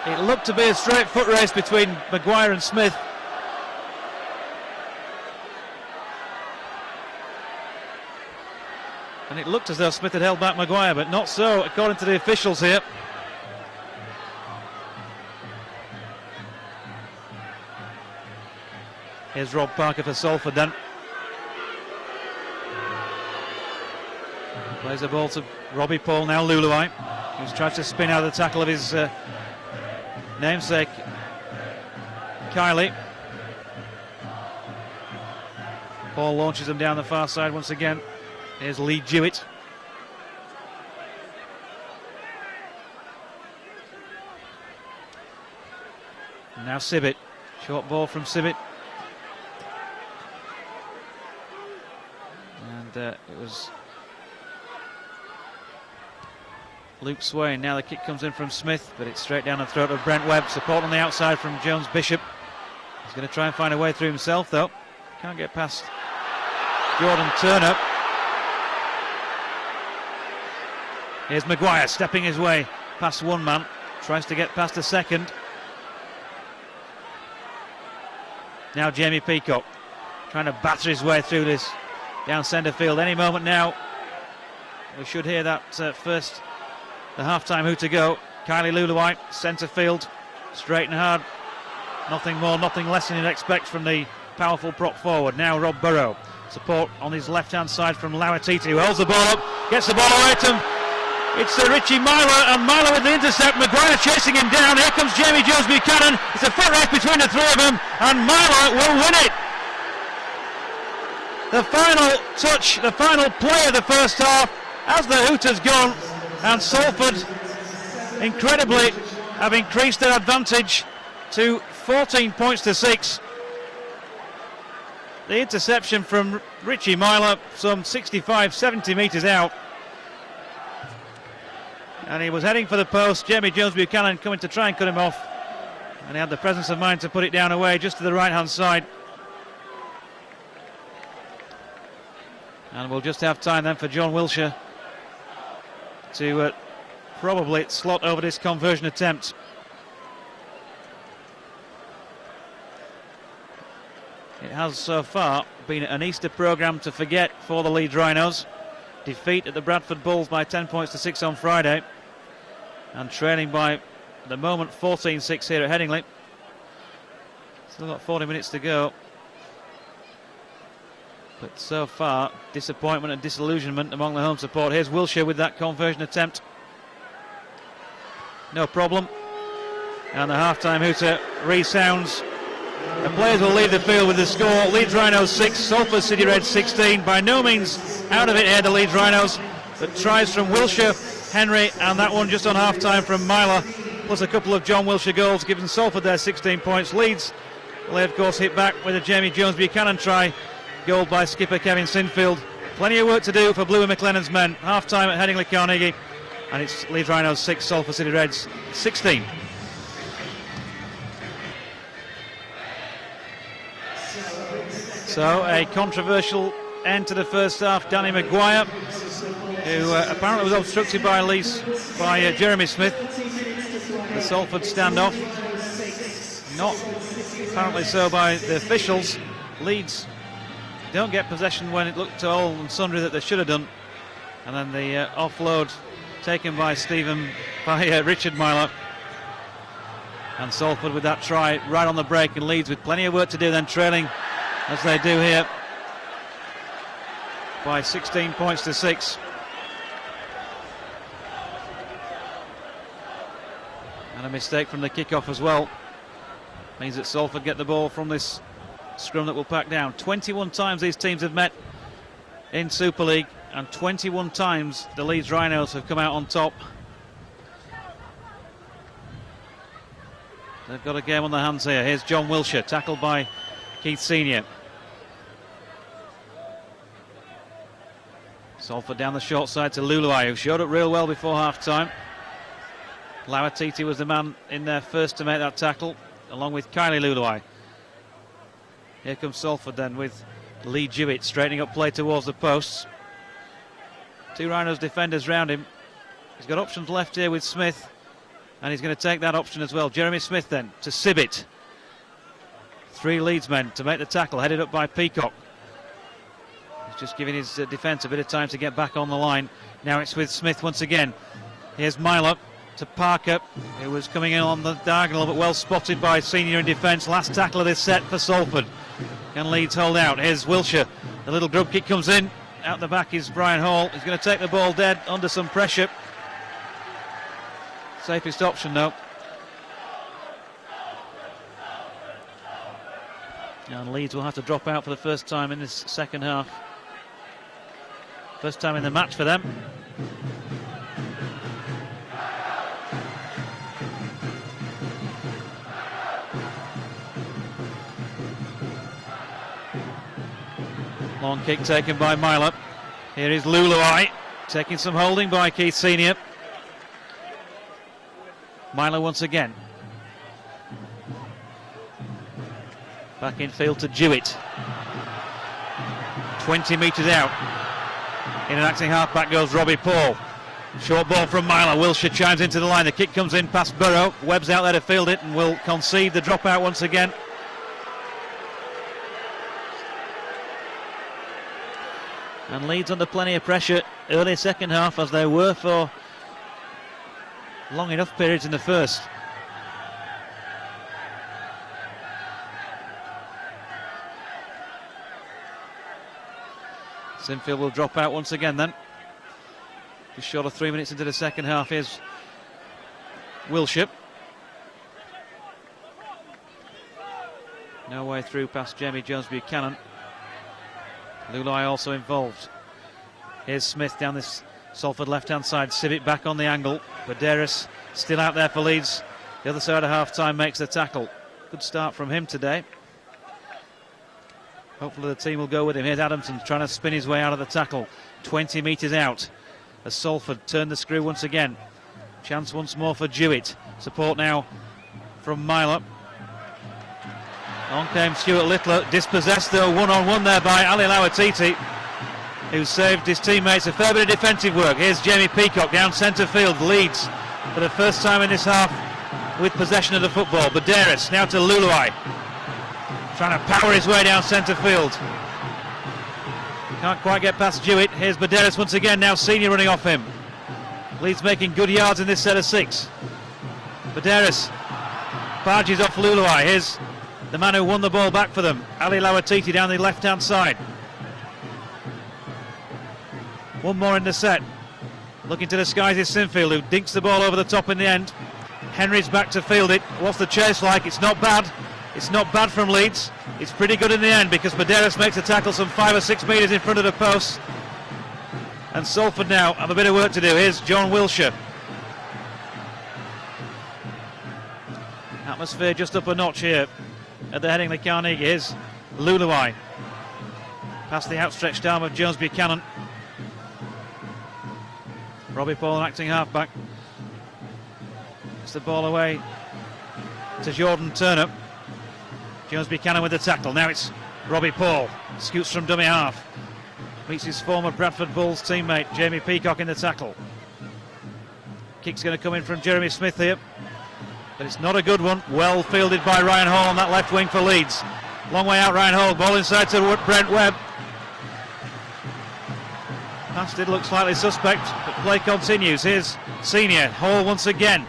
It looked to be a straight foot race between Maguire and Smith. And it looked as though Smith had held back Maguire, but not so, according to the officials here. Here's Rob Parker for Salford then. Plays the ball to Robbie Paul, now Luluai, who's tried to spin out of the tackle of his namesake, Kiley. Paul launches him down the far side once again. Here's Lee Jewett. And now Sibbett. Short ball from Sibbett. And it was Luke Swain. Now the kick comes in from Smith, but it's straight down the throat of Brent Webb. Support on the outside from Jones Bishop. He's going to try and find a way through himself though. Can't get past Jordan Turner. Here's Maguire stepping his way past one man. Tries to get past a second. Now Jamie Peacock trying to batter his way through this down centre field. Any moment now we should hear that the half-time hoot to go. Kylie Luluai, centre field, straight and hard. Nothing more, nothing less than you'd expect from the powerful prop forward. Now Rob Burrow Support on his left-hand side from Lauatiti, who holds the ball up, gets the ball away to him. It's Richie Myler, and Myler with the intercept. Maguire chasing him down. Here comes Jamie Jones-Buchanan. It's a foot race between the three of them, and Myler will win it. The final touch, the final play of the first half, as the hoot has gone, and Salford, incredibly, have increased their advantage to 14 points to 6. The interception from Richie Myler, some 65, 70 metres out. And he was heading for the post. Jamie Jones-Buchanan coming to try and cut him off. And he had the presence of mind to put it down away, just to the right-hand side. And we'll just have time then for John Wilshere to probably slot over this conversion attempt. It has so far been an Easter programme to forget for the Leeds Rhinos. Defeat at the Bradford Bulls by 10 points to 6 on Friday. And trailing by the moment 14-6 here at Headingley. Still got 40 minutes to go. But so far, disappointment and disillusionment among the home support. Here's Wilshere with that conversion attempt. No problem. And the half-time hooter resounds. The players will leave the field with the score. Leeds Rhinos 6, Salford City Reds 16. By no means out of it here, the Leeds Rhinos. But tries from Wilshere, Henry, and that one just on half-time from Myler. Plus a couple of John Wilshere goals, giving Salford their 16 points. Leeds, well, they of course hit back with a Jamie Jones-Buchanan try. Goal by skipper Kevin Sinfield. Plenty of work to do for Blue and McLennan's men. Half-time at Headingley Carnegie. And it's Leeds Rhinos 6, Salford City Reds 16. So a controversial end to the first half. Danny Maguire, who apparently was obstructed by Jeremy Smith. The Salford standoff. Not apparently so by the officials. Leeds don't get possession when it looked to all and sundry that they should have done. And then the offload taken by Richard Myler. And Salford with that try right on the break, and Leeds with plenty of work to do, then trailing as they do here by 16 points to 6. And a mistake from the kickoff as well means that Salford get the ball from this scrum that will pack down. 21 times these teams have met in Super League, and 21 times the Leeds Rhinos have come out on top. They've got a game on their hands here. Here's John Wilshere, tackled by Keith Senior. Salford down the short side to Luluai, who showed up real well before half-time. Lauatiti was the man in there first to make that tackle, along with Kylie Luluai. Here comes Salford then with Lee Jewett straightening up play towards the posts. Two Rhinos defenders round him. He's got options left here with Smith, and he's going to take that option as well. Jeremy Smith then to Sibbett. Three Leeds men to make the tackle, headed up by Peacock. He's just giving his defence a bit of time to get back on the line. Now it's with Smith once again. Here's Myler to Parker, who was coming in on the diagonal, but well spotted by Senior in defence. Last tackle of this set for Salford. Can Leeds hold out? Here's Wilshere. The little grub kick comes in. Out the back is Brian Hall. He's going to take the ball dead under some pressure. Safest option though. And Leeds will have to drop out for the first time in this second half. First time in the match for them. Long kick taken by Myler. Here is Luluai, taking some holding by Keith Senior. Myler once again. Back in field to Jewett. 20 metres out. In an acting half-back goes Robbie Paul. Short ball from Myler. Wilshere chimes into the line. The kick comes in past Burrow. Webb's out there to field it and will concede the dropout once again. And Leeds under plenty of pressure early second half, as they were for long enough periods in the first. Sinfield will drop out once again then. Just short of 3 minutes into the second half. Here's Wilshire. No way through past Jamie Jones-Buchanan. Lulai also involved. Here's Smith down this Salford left-hand side. Civic back on the angle. Baderis still out there for Leeds. The other side of half-time makes the tackle. Good start from him today. Hopefully the team will go with him. Here's Adamson trying to spin his way out of the tackle. 20 metres out as Salford turn the screw once again. Chance once more for Jewett. Support now from Myler. On came Stuart Littler, dispossessed though, one-on-one there by Ali Lawatiti, who saved his teammates a fair bit of defensive work. Here's Jamie Peacock down centre field. Leeds for the first time in this half with possession of the football. Baderis now to Luluai, trying to power his way down centre field. Can't quite get past Jewett. Here's Baderis once again, now Senior running off him. Leeds making good yards in this set of 6. Baderis barges off Luluai. Here's the man who won the ball back for them, Ali Lawatiti, down the left-hand side. One more in the set. Looking to disguise his Sinfield, who dinks the ball over the top in the end. Henry's back to field it. What's the chase like? It's not bad. It's not bad from Leeds. It's pretty good in the end because Baderis makes a tackle some 5 or 6 metres in front of the post. And Salford now have a bit of work to do. Here's John Wilshire. Atmosphere just up a notch here at the Headingley Carnegie. Here's Luluai. Past the outstretched arm of Jones Buchanan. Robbie Paul, an acting halfback. Gets the ball away to Jordan Turner. Jones Buchanan with the tackle. Now it's Robbie Paul. Scoots from dummy half. Meets his former Bradford Bulls teammate Jamie Peacock in the tackle. Kick's going to come in from Jeremy Smith here, but it's not a good one. Well fielded by Ryan Hall on that left wing for Leeds. Long way out, Ryan Hall. Ball inside to Brent Webb. Pass did look slightly suspect, but play continues. Here's Senior. Hall once again.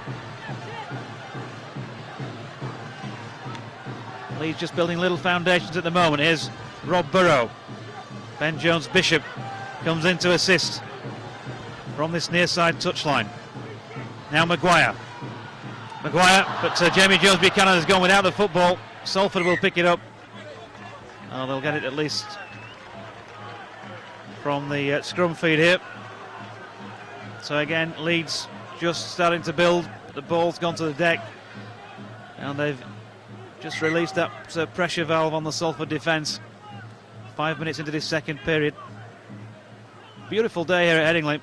Leeds just building little foundations at the moment. Here's Rob Burrow. Ben Jones-Bishop comes in to assist from this near side touchline. Now Maguire, but Jamie Jones-Buchanan has gone without the football. Salford will pick it up. Oh, they'll get it at least from the scrum feed here. So again, Leeds just starting to build. The ball's gone to the deck, and they've just released that pressure valve on the Salford defence. 5 minutes into this second period. Beautiful day here at Headingley.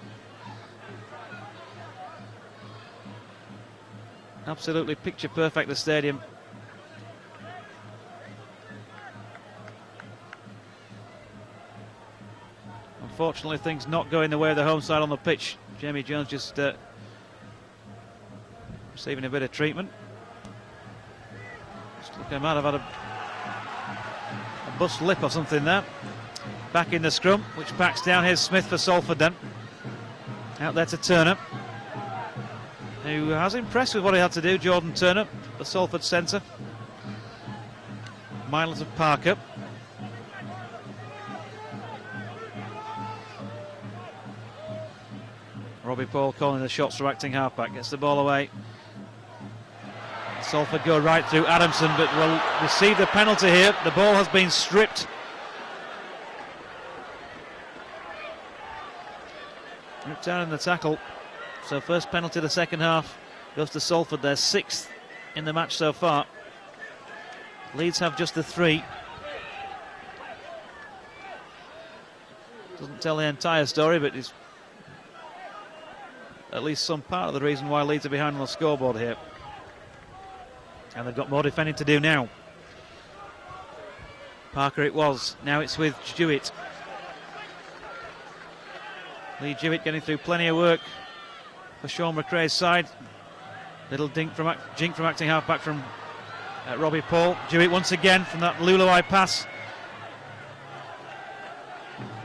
Absolutely picture perfect, the stadium. Unfortunately, things not going the way of the home side on the pitch. Jamie Jones just receiving a bit of treatment. Just looking, might have had a bust lip or something there. Back in the scrum, which backs down. Here's Smith for Salford then. Out there to Turner, who has impressed with what he had to do. Jordan Turner, the Salford centre. Miles of Parker. Robbie Paul calling the shots for acting halfback. Gets the ball away. Salford go right through Adamson, but will receive the penalty here. The ball has been stripped. Ripped down in the tackle. So first penalty of the second half goes to Salford. Their 6th in the match so far. Leeds have just the 3. Doesn't tell the entire story, but it's at least some part of the reason why Leeds are behind on the scoreboard here. And they've got more defending to do now. Parker it was. Now it's with Jewett. Lee Jewett getting through plenty of work for Sean McRae's side. Little jink from acting half-back from Robbie Paul. Jewett once again from that Luluai pass.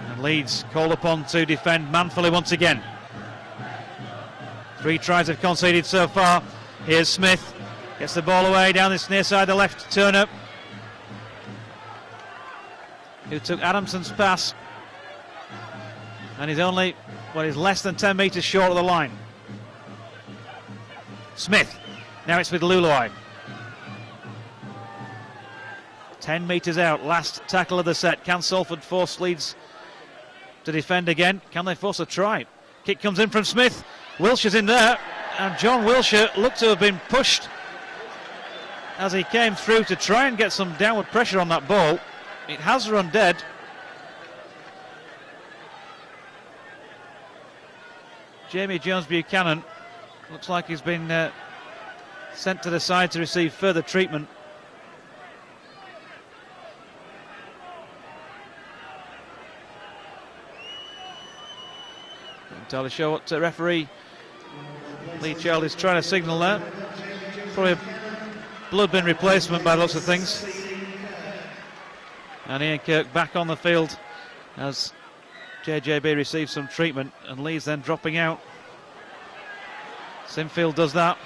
And Leeds called upon to defend manfully once again. 3 tries have conceded so far. Here's Smith. Gets the ball away down this near side, the left. Turner, who took Adamson's pass. And he's only, well, he's less than 10 metres short of the line. Smith. Now it's with Luluai. 10 metres out, last tackle of the set. Can Salford force Leeds to defend again? Can they force a try? Kick comes in from Smith. Wilshire's in there, and John Wilshire looked to have been pushed as he came through to try and get some downward pressure on that ball. It has run dead. Jamie Jones-Buchanan looks like he's been sent to the side to receive further treatment. Not entirely sure what referee Lee Child is trying to signal there. Probably a blood bin replacement by the looks of things. And Ian Kirk back on the field as JJB receives some treatment, and Leeds then dropping out. Sinfield does that.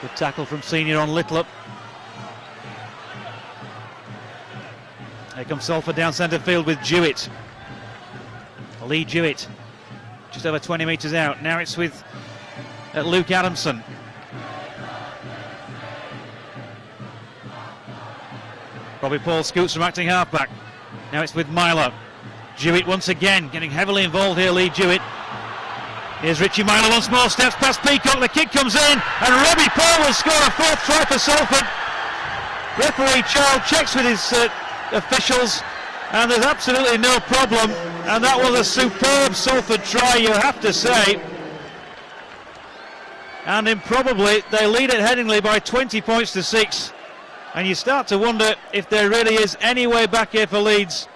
Good tackle from Senior on Little. Here comes Salford down centre field with Jewett. Lee Jewett, just over 20 metres out. Now it's with Luke Adamson. Robbie Paul scoots from acting halfback. Now it's with Myler. Jewett once again getting heavily involved here, Lee Jewett. Here's Richie Myler once more, steps past Peacock, the kick comes in, and Robbie Paul will score a fourth try for Salford. Referee Child checks with his officials, and there's absolutely no problem, and that was a superb Salford try, you have to say. And improbably, they lead at Headingley by 20 points to 6. And you start to wonder if there really is any way back here for Leeds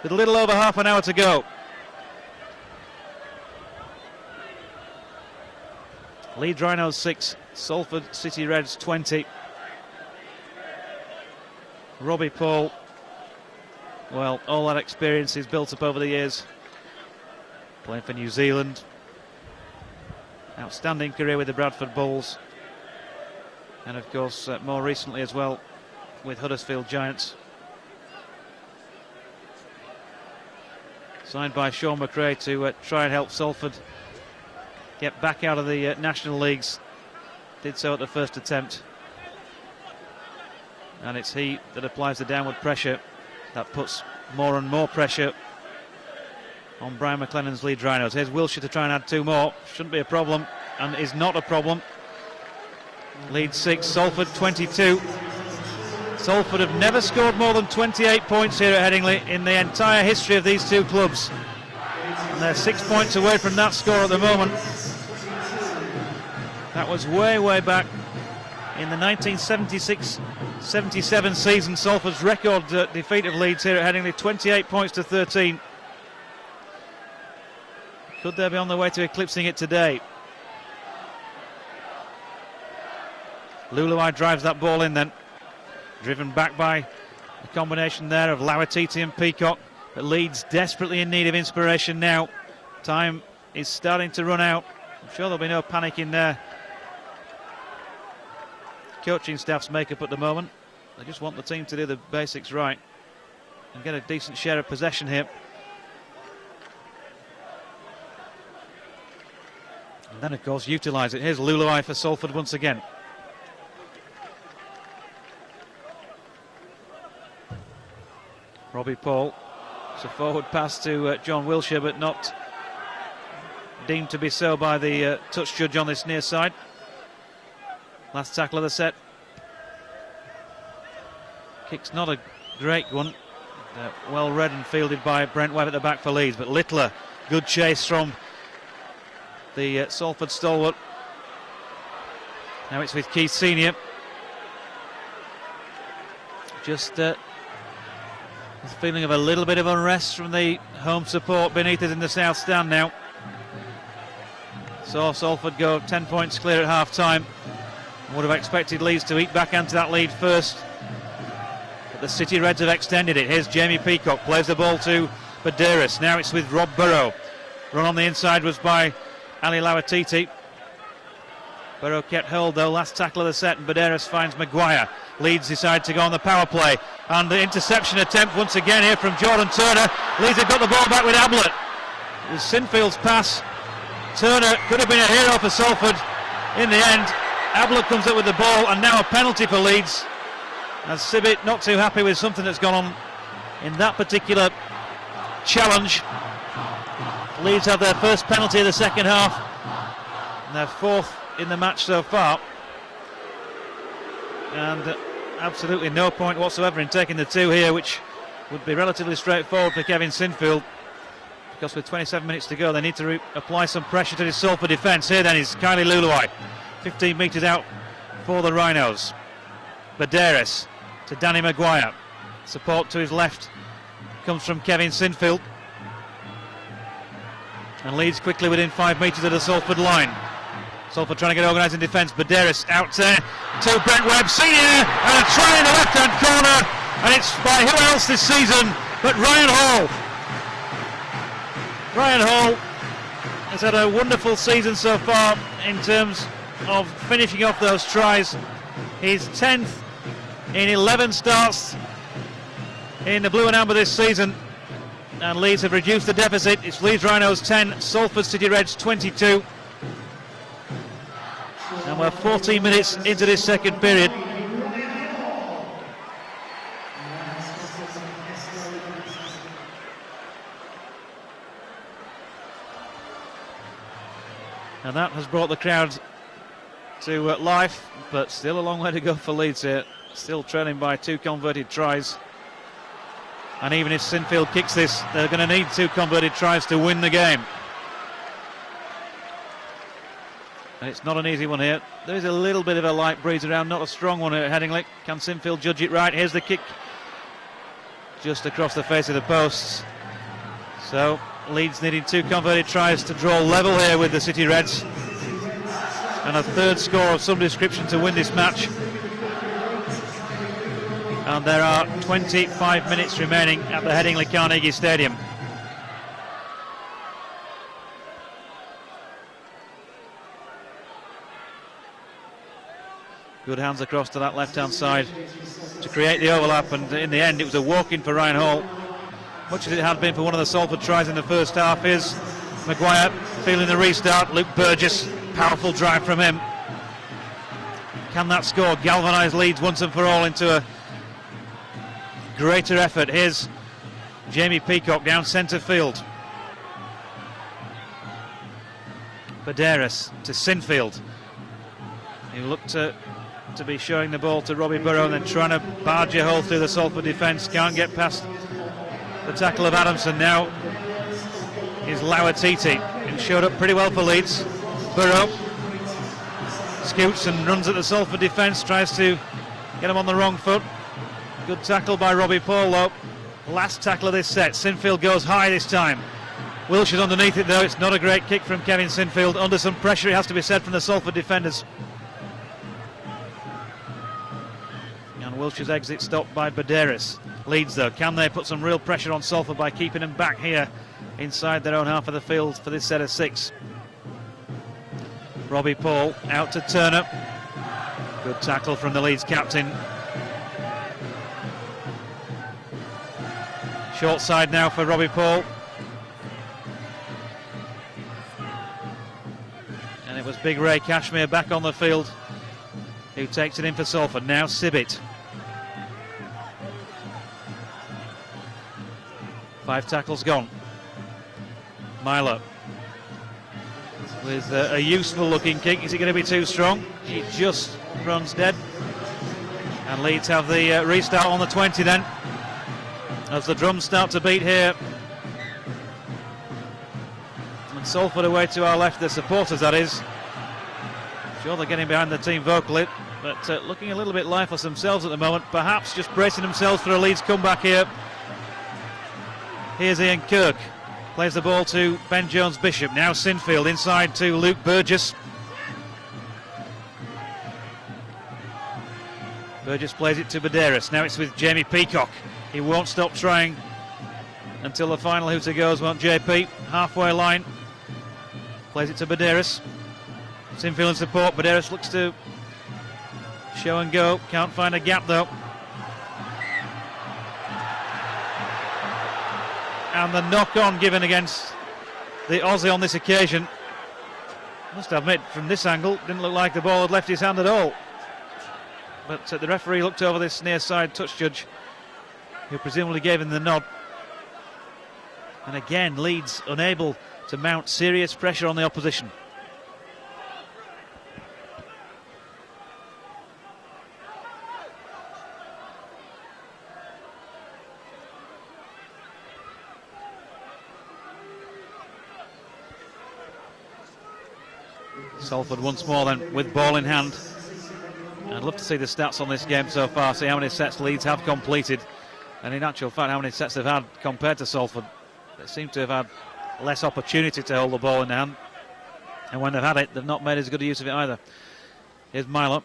with a little over half an hour to go. Leeds Rhinos 6, Salford City Reds 20. Robbie Paul, well, all that experience he's built up over the years, playing for New Zealand. Outstanding career with the Bradford Bulls. And of course, more recently as well, with Huddersfield Giants. Signed by Sean McRae to try and help Salford get back out of the National Leagues. Did so at the first attempt. And it's he that applies the downward pressure that puts more and more pressure on Brian McLennan's Leeds Rhinos. Here's Wilshire to try and add 2 more. Shouldn't be a problem, and is not a problem. Leeds 6, Salford 22. Salford have never scored more than 28 points here at Headingley in the entire history of these two clubs. And they're 6 points away from that score at the moment. That was way, way back in the 1976-77 season. Salford's record defeat of Leeds here at Headingley, 28 points to 13. Could they be on their way to eclipsing it today? Luluai drives that ball in then. Driven back by a combination there of Lauatiti and Peacock. But Leeds desperately in need of inspiration now. Time is starting to run out. I'm sure there'll be no panic in there. Coaching staff's makeup at the moment. They just want the team to do the basics right and get a decent share of possession here. And then, of course, utilise it. Here's Luluai for Salford once again. Robbie Paul. It's a forward pass to John Wilshire, but not deemed to be so by the touch judge on this near side. Last tackle of the set. Kick's not a great one. Well read and fielded by Brent Webb at the back for Leeds, but Littler, good chase from the Salford stalwart. Now it's with Keith Senior. Just a feeling of a little bit of unrest from the home support beneath us in the south stand now. Saw Salford go 10 points clear at half time. Would have expected Leeds to eat back into that lead first, but the City Reds have extended it. Here's Jamie Peacock, plays the ball to Badeiras. Now it's with Rob Burrow. Run on the inside was by Ali Lauatiti. Burrow kept hold though, last tackle of the set, and Banderas finds Maguire. Leeds decide to go on the power play, and the interception attempt once again here from Jordan Turner. Leeds have got the ball back with Ablett. It was Sinfield's pass. Turner could have been a hero for Salford. In the end, Ablett comes up with the ball, and now a penalty for Leeds. As Sibbett not too happy with something that's gone on in that particular challenge. Leeds have their first penalty of the second half, and their fourth in the match so far. And absolutely no point whatsoever in taking the two here, which would be relatively straightforward for Kevin Sinfield, because with 27 minutes to go they need to apply some pressure to the Salford defence. Here then is Kylie Luluai, 15 metres out for the Rhinos. Banderas to Danny Maguire, support to his left comes from Kevin Sinfield, and Leeds quickly within 5 metres of the Salford line. Salford trying to get organised in defence. Banderas out there to Brent Webb Senior, and a try in the left hand corner, and it's by who else this season but Ryan Hall. Ryan Hall has had a wonderful season so far in terms of finishing off those tries. He's 10th in 11 starts in the blue and amber this season, and Leeds have reduced the deficit. It's Leeds Rhinos 10, Salford City Reds 22. And we're 14 minutes into this second period. And that has brought the crowd to life, but still a long way to go for Leeds here. Still trailing by 2 converted tries. And even if Sinfield kicks this, they're going to need 2 converted tries to win the game. And it's not an easy one here. There is a little bit of a light breeze around, not a strong one here at Headingley. Can Sinfield judge it right? Here's the kick just across the face of the posts. So Leeds needing 2 converted tries to draw level here with the City Reds, and a third score of some description to win this match. And there are 25 minutes remaining at the Headingley Carnegie Stadium. Good hands across to that left-hand side to create the overlap, and in the end it was a walk-in for Ryan Hall, much as it had been for one of the Salford tries in the first half. Here's Maguire feeling the restart. Luke Burgess, powerful drive from him. Can that score galvanise Leeds once and for all into a greater effort? Here's Jamie Peacock down centre field. Banderas to Sinfield. He looked to be showing the ball to Robbie Burrow, and then trying to barge a hole through the Salford defence. Can't get past the tackle of Adamson. Now is Lauatiti, who showed up pretty well for Leeds. Burrow scoots and runs at the Salford defence, tries to get him on the wrong foot. Good tackle by Robbie Paul though. Last tackle of this set. Sinfield goes high this time. Wilshire's underneath it though. It's not a great kick from Kevin Sinfield. Under some pressure, it has to be said, from the Salford defenders. And Wilshire's exit stopped by Banderas. Leeds though, can they put some real pressure on Salford by keeping them back here inside their own half of the field for this set of 6? Robbie Paul out to Turner. Good tackle from the Leeds captain. Short side now for Robbie Paul. And it was Big Ray Cashmere back on the field who takes it in for Salford. Now Sibbett. 5 tackles gone. Milo with a useful looking kick. Is it going to be too strong? He just runs dead. And Leeds have the restart on the 20 then, as the drums start to beat here. And Salford away to our left, the supporters that is. I'm sure they're getting behind the team vocally, but looking a little bit lifeless themselves at the moment. Perhaps just bracing themselves for a Leeds comeback here. Here's Ian Kirk, plays the ball to Ben Jones-Bishop. Now Sinfield inside to Luke Burgess. Burgess plays it to Banderas. Now it's with Jamie Peacock. He won't stop trying until the final hooter goes, won't JP? Halfway line. Plays it to Banderas. It's infield and support. Medeiros looks to show and go. Can't find a gap though. And the knock-on given against the Aussie on this occasion. Must admit, from this angle, didn't look like the ball had left his hand at all. But the referee looked over this near side touch judge, who presumably gave him the nod. And again, Leeds unable to mount serious pressure on the opposition. Salford once more then with ball in hand. I'd love to see the stats on this game so far, see how many sets Leeds have completed, and in actual fact how many sets they've had compared to Salford. They seem to have had less opportunity to hold the ball in hand, and when they've had it, they've not made as good a use of it either. Here's Milo.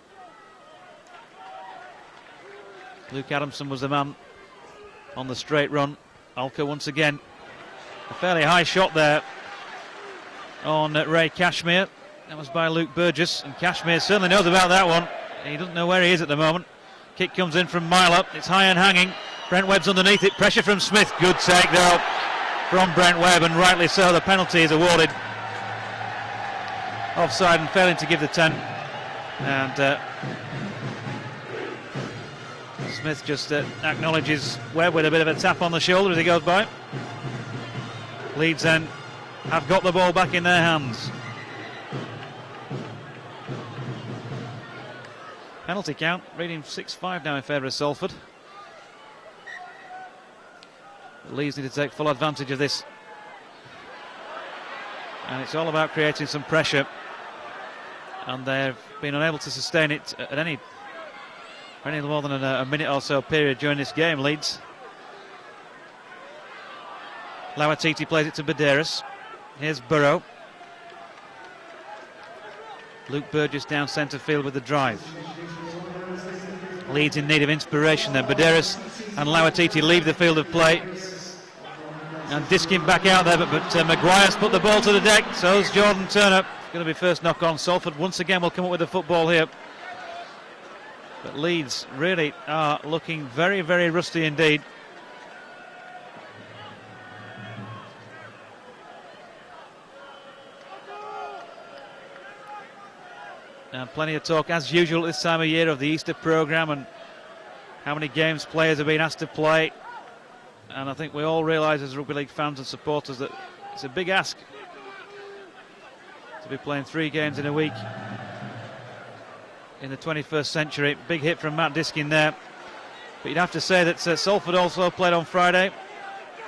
Luke Adamson was the man on the straight run. Alka once again. A fairly high shot there on Ray Cashmere. That was by Luke Burgess, and Cashmere certainly knows about that one. He doesn't know where he is at the moment. Kick comes in from Milo. It's high and hanging. Brent Webb's underneath it. Pressure from Smith. Good take though from Brent Webb, and rightly so. The penalty is awarded. Offside and failing to give the 10. And Smith just acknowledges Webb with a bit of a tap on the shoulder as he goes by. Leeds then have got the ball back in their hands. Penalty count, reading 6-5 now in favour of Salford. Leeds need to take full advantage of this. And it's all about creating some pressure. And they've been unable to sustain it at any more than a minute or so period during this game, Leeds. Lauatiti plays it to Medeiros. Here's Burrow. Luke Burgess down centre field with the drive. Leeds in need of inspiration then. Medeiros and Lauatiti leave the field of play. And Diskin back out there, but Maguire's put the ball to the deck. So's Jordan Turner. It's going to be first knock on. Salford once again will come up with the football here. But Leeds really are looking very, very rusty indeed. And plenty of talk, as usual, this time of year of the Easter programme and how many games players have been asked to play. And I think we all realise as rugby league fans and supporters that it's a big ask to be playing 3 games in a week in the 21st century. Big hit from Matt Diskin there. But you'd have to say that Salford also played on Friday.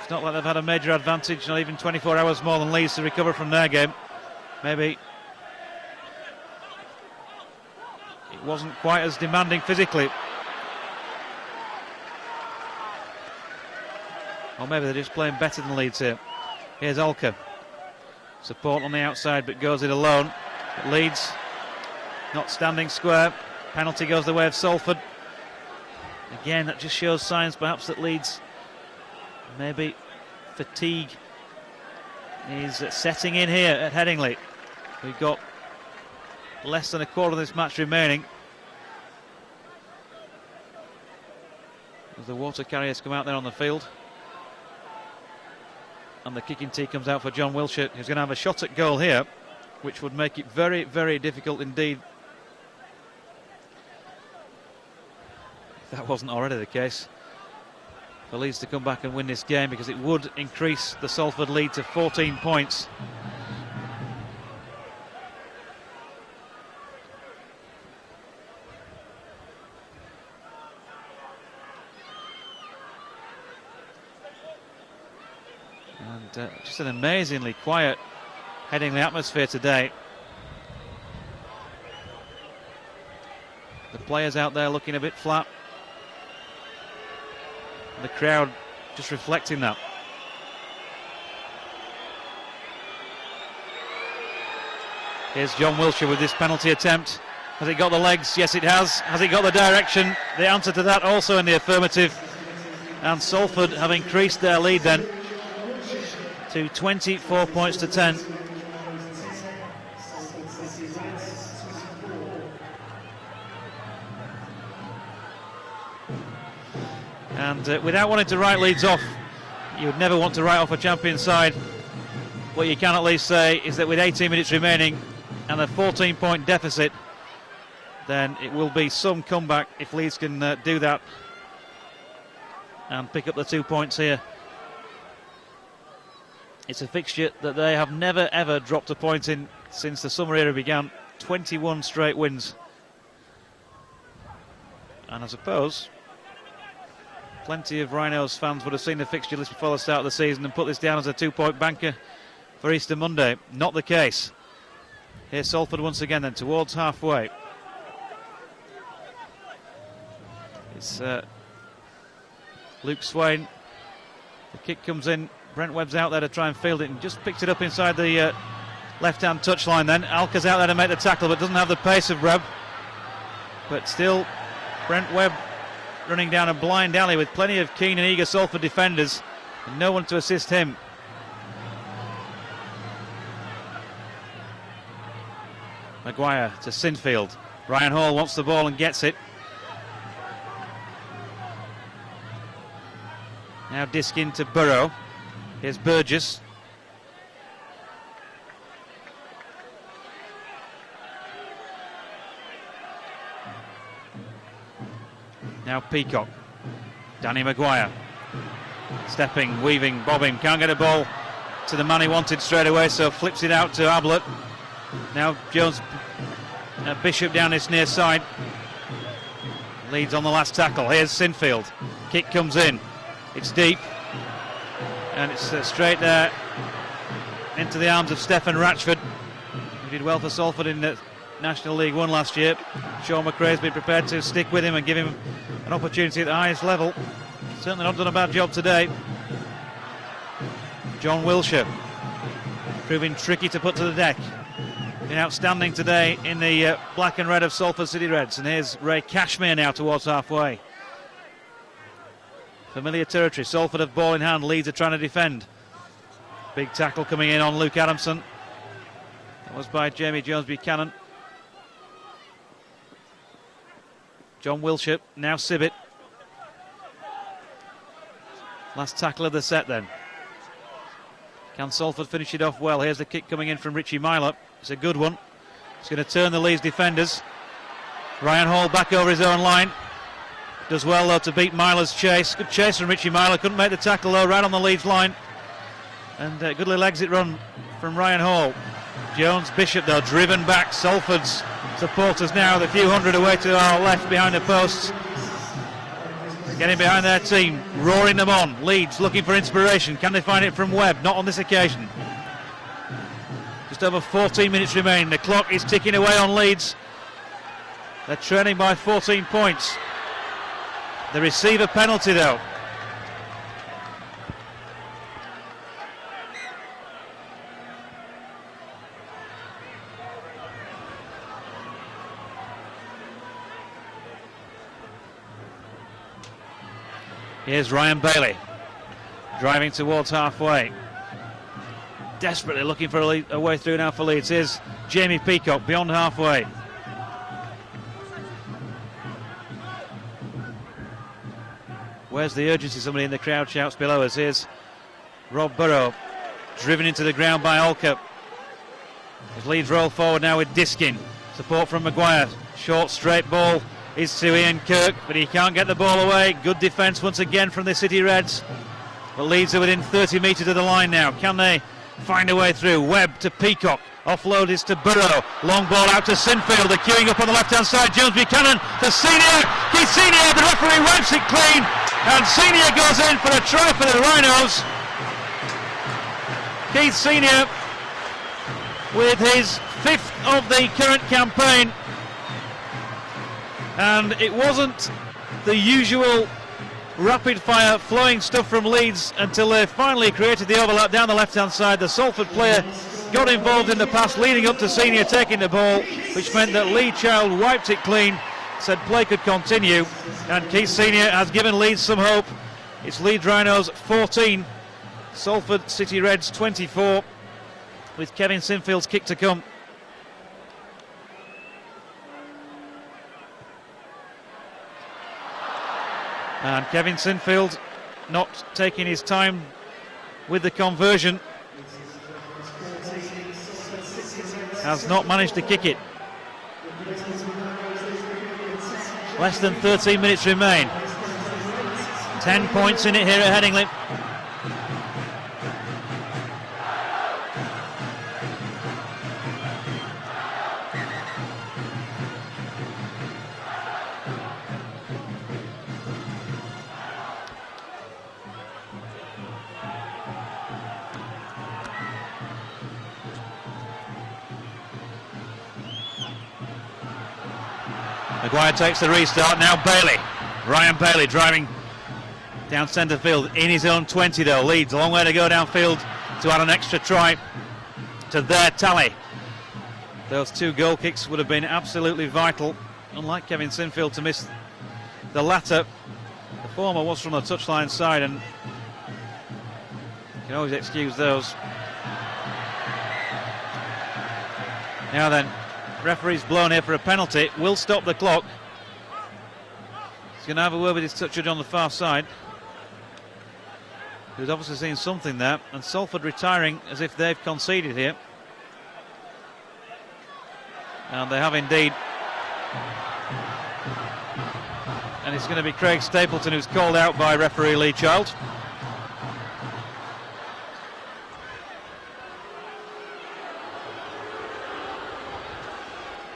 It's not like they've had a major advantage, not even 24 hours more than Leeds to recover from their game. Maybe it wasn't quite as demanding physically. Or maybe they're just playing better than Leeds here. Here's Alka. Support on the outside, but goes it alone. But Leeds not standing square. Penalty goes the way of Salford. Again, that just shows signs perhaps that Leeds, maybe fatigue is setting in here at Headingley. We've got less than a quarter of this match remaining. As the water carriers come out there on the field. And the kicking tee comes out for John Wilshere, who's going to have a shot at goal here, which would make it very, very difficult indeed. If that wasn't already the case, for Leeds to come back and win this game, because it would increase the Salford lead to 14 points. And just an amazingly quiet Headingley atmosphere today. The players out there looking a bit flat. The crowd just reflecting that. Here's John Wilshere with this penalty attempt. Has it got the legs? Yes, it has. Has it got the direction? The answer to that also in the affirmative. And Salford have increased their lead then to 24 points to 10. And without wanting to write Leeds off, you would never want to write off a champion side. What you can at least say is that with 18 minutes remaining and a 14-point deficit, then it will be some comeback if Leeds can do that and pick up the 2 points here. It's a fixture that they have never ever dropped a point in since the summer era began. 21 straight wins. And I suppose plenty of Rhinos fans would have seen the fixture list before the start of the season and put this down as a 2-point banker for Easter Monday. Not the case. Here's Salford once again then, towards halfway. It's Luke Swain. The kick comes in. Brent Webb's out there to try and field it and just picked it up inside the left-hand touchline then. Alca's out there to make the tackle but doesn't have the pace of Webb. But still, Brent Webb running down a blind alley with plenty of keen and eager Salford defenders and no one to assist him. Maguire to Sinfield. Ryan Hall wants the ball and gets it. Now Diskin to Burrow. Here's Burgess. Now Peacock. Danny Maguire. Stepping, weaving, bobbing. Can't get a ball to the man he wanted straight away, so flips it out to Ablett. Now Jones, Bishop down his near side. Leeds on the last tackle. Here's Sinfield. Kick comes in. It's deep. And it's straight there into the arms of Stefan Ratchford, who did well for Salford in the National League 1 last year. Sean McRae's been prepared to stick with him and give him an opportunity at the highest level. Certainly not done a bad job today. John Wilshire proving tricky to put to the deck. Been outstanding today in the black and red of Salford City Reds. And here's Ray Cashmere now towards halfway. Familiar territory. Salford have ball in hand. Leeds are trying to defend. Big tackle coming in on Luke Adamson. That was by Jamie Jones-Buchanan. John Wilshire, now Sibbett. Last tackle of the set then. Can Salford finish it off well? Here's the kick coming in from Richie Myler. It's a good one. It's going to turn the Leeds defenders. Ryan Hall back over his own line. Does well though to beat Myler's chase. Good chase from Richie Myler. Couldn't make the tackle though, right on the Leeds line. And a good little exit run from Ryan Hall. Jones, Bishop though, driven back. Salford's supporters now, the few hundred away to our left behind the posts. Getting behind their team, roaring them on. Leeds looking for inspiration. Can they find it from Webb? Not on this occasion. Just over 14 minutes remaining. The clock is ticking away on Leeds. They're trailing by 14 points. They receive a penalty though. Here's Ryan Bailey driving towards halfway. Desperately looking for a way through now for Leeds. Here's Jamie Peacock beyond halfway. Where's the urgency? Somebody in the crowd shouts below us. Here's Rob Burrow, driven into the ground by Olka. As Leeds roll forward now with Diskin. Support from Maguire. Short, straight ball is to Ian Kirk, but he can't get the ball away. Good defence once again from the City Reds. But Leeds are within 30 metres of the line now. Can they find a way through? Webb to Peacock. Offload is to Burrow. Long ball out to Sinfield. They're queuing up on the left-hand side. Jones Buchanan to Senior. Keith Senior. The referee wipes it clean. And Senior goes in for a try for the Rhinos. Keith Senior with his 5th of the current campaign. And it wasn't the usual rapid-fire flowing stuff from Leeds until they finally created the overlap down the left-hand side. The Salford player got involved in the pass leading up to Senior taking the ball, which meant that Lee Child wiped it clean, said play could continue, and Keith Senior has given Leeds some hope. It's Leeds Rhinos 14, Salford City Reds 24, with Kevin Sinfield's kick to come. And Kevin Sinfield not taking his time with the conversion. Has not managed to kick it. Less than 13 minutes remain. 10 points in it here at Headingley. Maguire takes the restart, now Bailey. Ryan Bailey driving down centre field in his own 20 though. Leeds a long way to go downfield to add an extra try to their tally. Those 2 goal kicks would have been absolutely vital, unlike Kevin Sinfield to miss the latter. The former was from the touchline side, and you can always excuse those. Now then, referee's blown here for a penalty. Will stop the clock. He's going to have a word with his touch judge on the far side, who's obviously seen something there. And Salford retiring as if they've conceded here. And they have indeed. And it's going to be Craig Stapleton who's called out by referee Lee Child.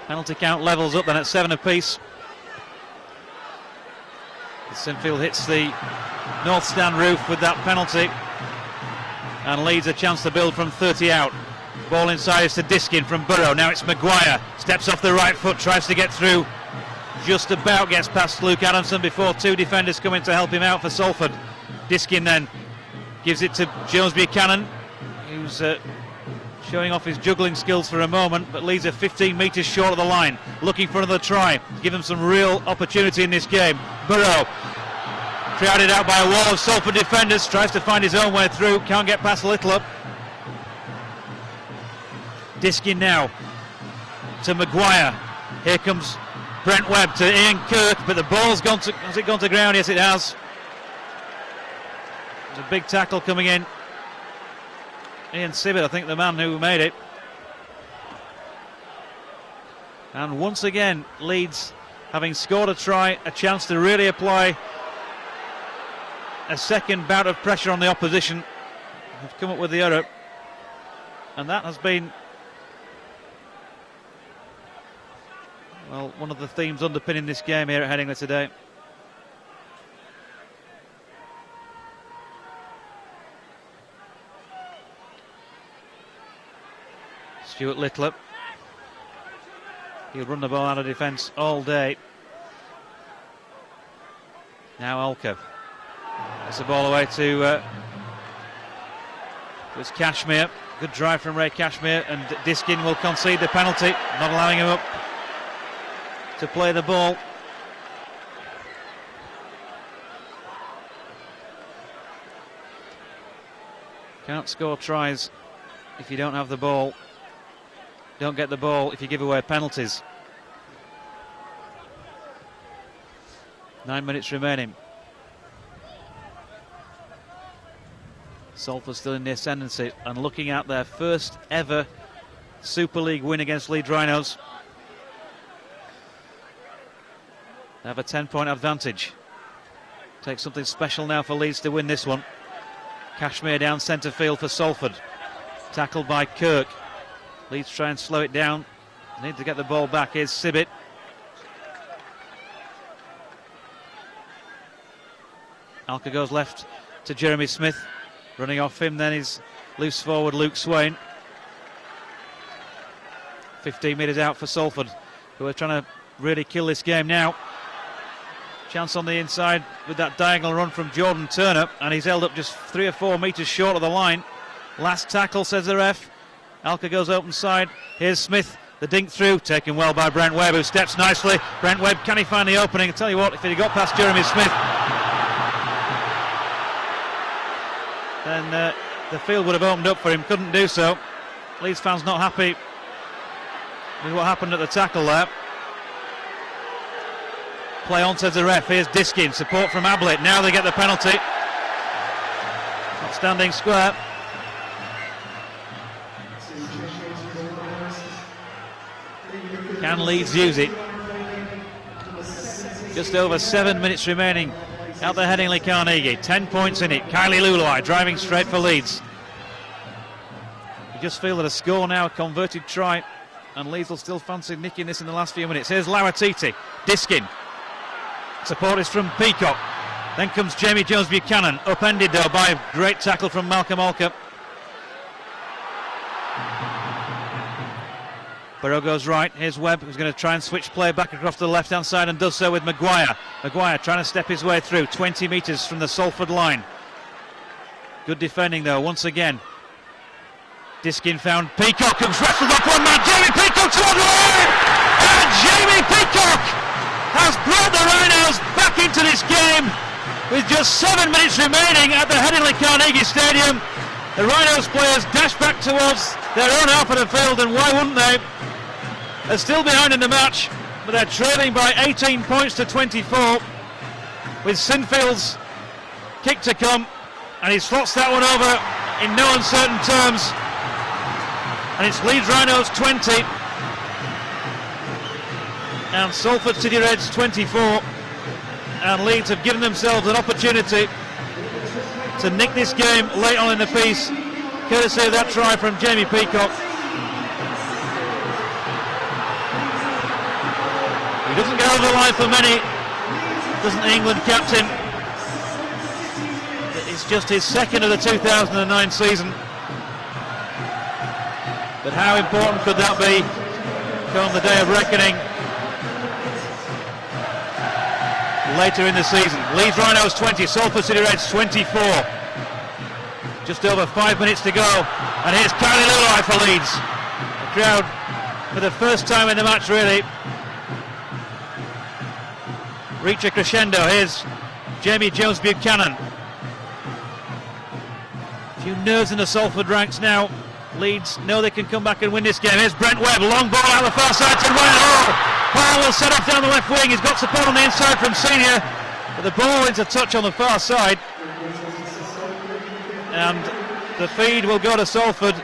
Penalty count levels up then at 7 apiece. Sinfield hits the north stand roof with that penalty, and Leeds a chance to build from 30 out. Ball inside is to Diskin from Burrow. Now it's Maguire. Steps off the right foot, tries to get through. Just about gets past Luke Adamson before 2 defenders come in to help him out for Salford. Diskin then gives it to Jones Buchanan, who's showing off his juggling skills for a moment, but Leeds are 15 metres short of the line, looking for another try to give them some real opportunity in this game. Burrow, crowded out by a wall of Salford defenders, tries to find his own way through, can't get past Little. Diskin now to Maguire. Here comes Brent Webb to Ian Kirk, but the ball's gone to, has it gone to ground? Yes, it has. There's a big tackle coming in. Ian Sibbett, I think, the man who made it. And once again, Leeds, having scored a try, a chance to really apply a second bout of pressure on the opposition, have come up with the error. And that has been, well, one of the themes underpinning this game here at Headingley today. Stuart Little, he'll run the ball out of defence all day. Now Alka, that's the ball away to it's Cashmere. Good drive from Ray Cashmere, and Diskin will concede the penalty, not allowing him up to play the ball. Can't score tries if you don't have the ball. Don't get the ball if you give away penalties. 9 minutes remaining. Salford still in the ascendancy and looking at their first ever Super League win against Leeds Rhinos. They have a 10-point advantage. Takes something special now for Leeds to win this one. Cashmere down centre field for Salford. Tackled by Kirk. Leeds try and slow it down. Need to get the ball back. Here's Sibbett. Alka goes left to Jeremy Smith. Running off him then is loose forward Luke Swain. 15 metres out for Salford, who are trying to really kill this game now. Chance on the inside with that diagonal run from Jordan Turner, and he's held up just 3 or 4 metres short of the line. Last tackle, says the ref. Alka goes open side. Here's Smith, the dink through, taken well by Brent Webb, who steps nicely. Brent Webb, can he find the opening? I tell you what, if he got past Jeremy Smith, then the field would have opened up for him. Couldn't do so. Leeds fans not happy with what happened at the tackle there. play on to the ref. Here's Diskin, support from Ablett. Now they get the penalty. Not standing square. Can Leeds use it? Just over 7 minutes remaining at the Headingley Carnegie. 10 points in it. Kylie Lulai driving straight for Leeds. You just feel that a score now, a converted try, and Leeds will still fancy nicking this in the last few minutes. Here's Lauatiti. Diskin. Support is from Peacock. Then comes Jamie Jones-Buchanan. Upended though by a great tackle from Malcolm Alker. Burrow goes right. Here's Webb, who's going to try and switch play back across to the left-hand side and does so with Maguire. Maguire trying to step his way through. 20 metres from the Salford line. Good defending though, once again. Diskin found Peacock, who's wrestled off one man. Jamie Peacock to the line! And Jamie Peacock has brought the Rhinos back into this game with just 7 minutes remaining at the Headingley Carnegie Stadium. The Rhinos players dash back towards their own half of the field, and why wouldn't they? They're still behind in the match, but they're trailing by 18 points to 24 with Sinfield's kick to come, and he slots that one over in no uncertain terms, and it's Leeds Rhinos 20 and Salford City Reds 24, and Leeds have given themselves an opportunity to nick this game late on in the piece, courtesy of that try from Jamie Peacock. He doesn't go over the line for many, doesn't the England captain. It's just his second of the 2009 season. But how important could that be come the day of reckoning later in the season? Leeds Rhinos 20, Salford City Reds 24. Just over 5 minutes to go, and here's Kylie Lulai for Leeds. The crowd, for the first time in the match really, reach a crescendo. Here's Jamie Jones-Buchanan. A few nerves in the Salford ranks now. Leeds know they can come back and win this game. Here's Brent Webb, long ball out the far side to Ryan Hall. Hall will set off down the left wing. He's got support on the inside from Senior, but the ball is a touch on the far side, and the feed will go to Salford.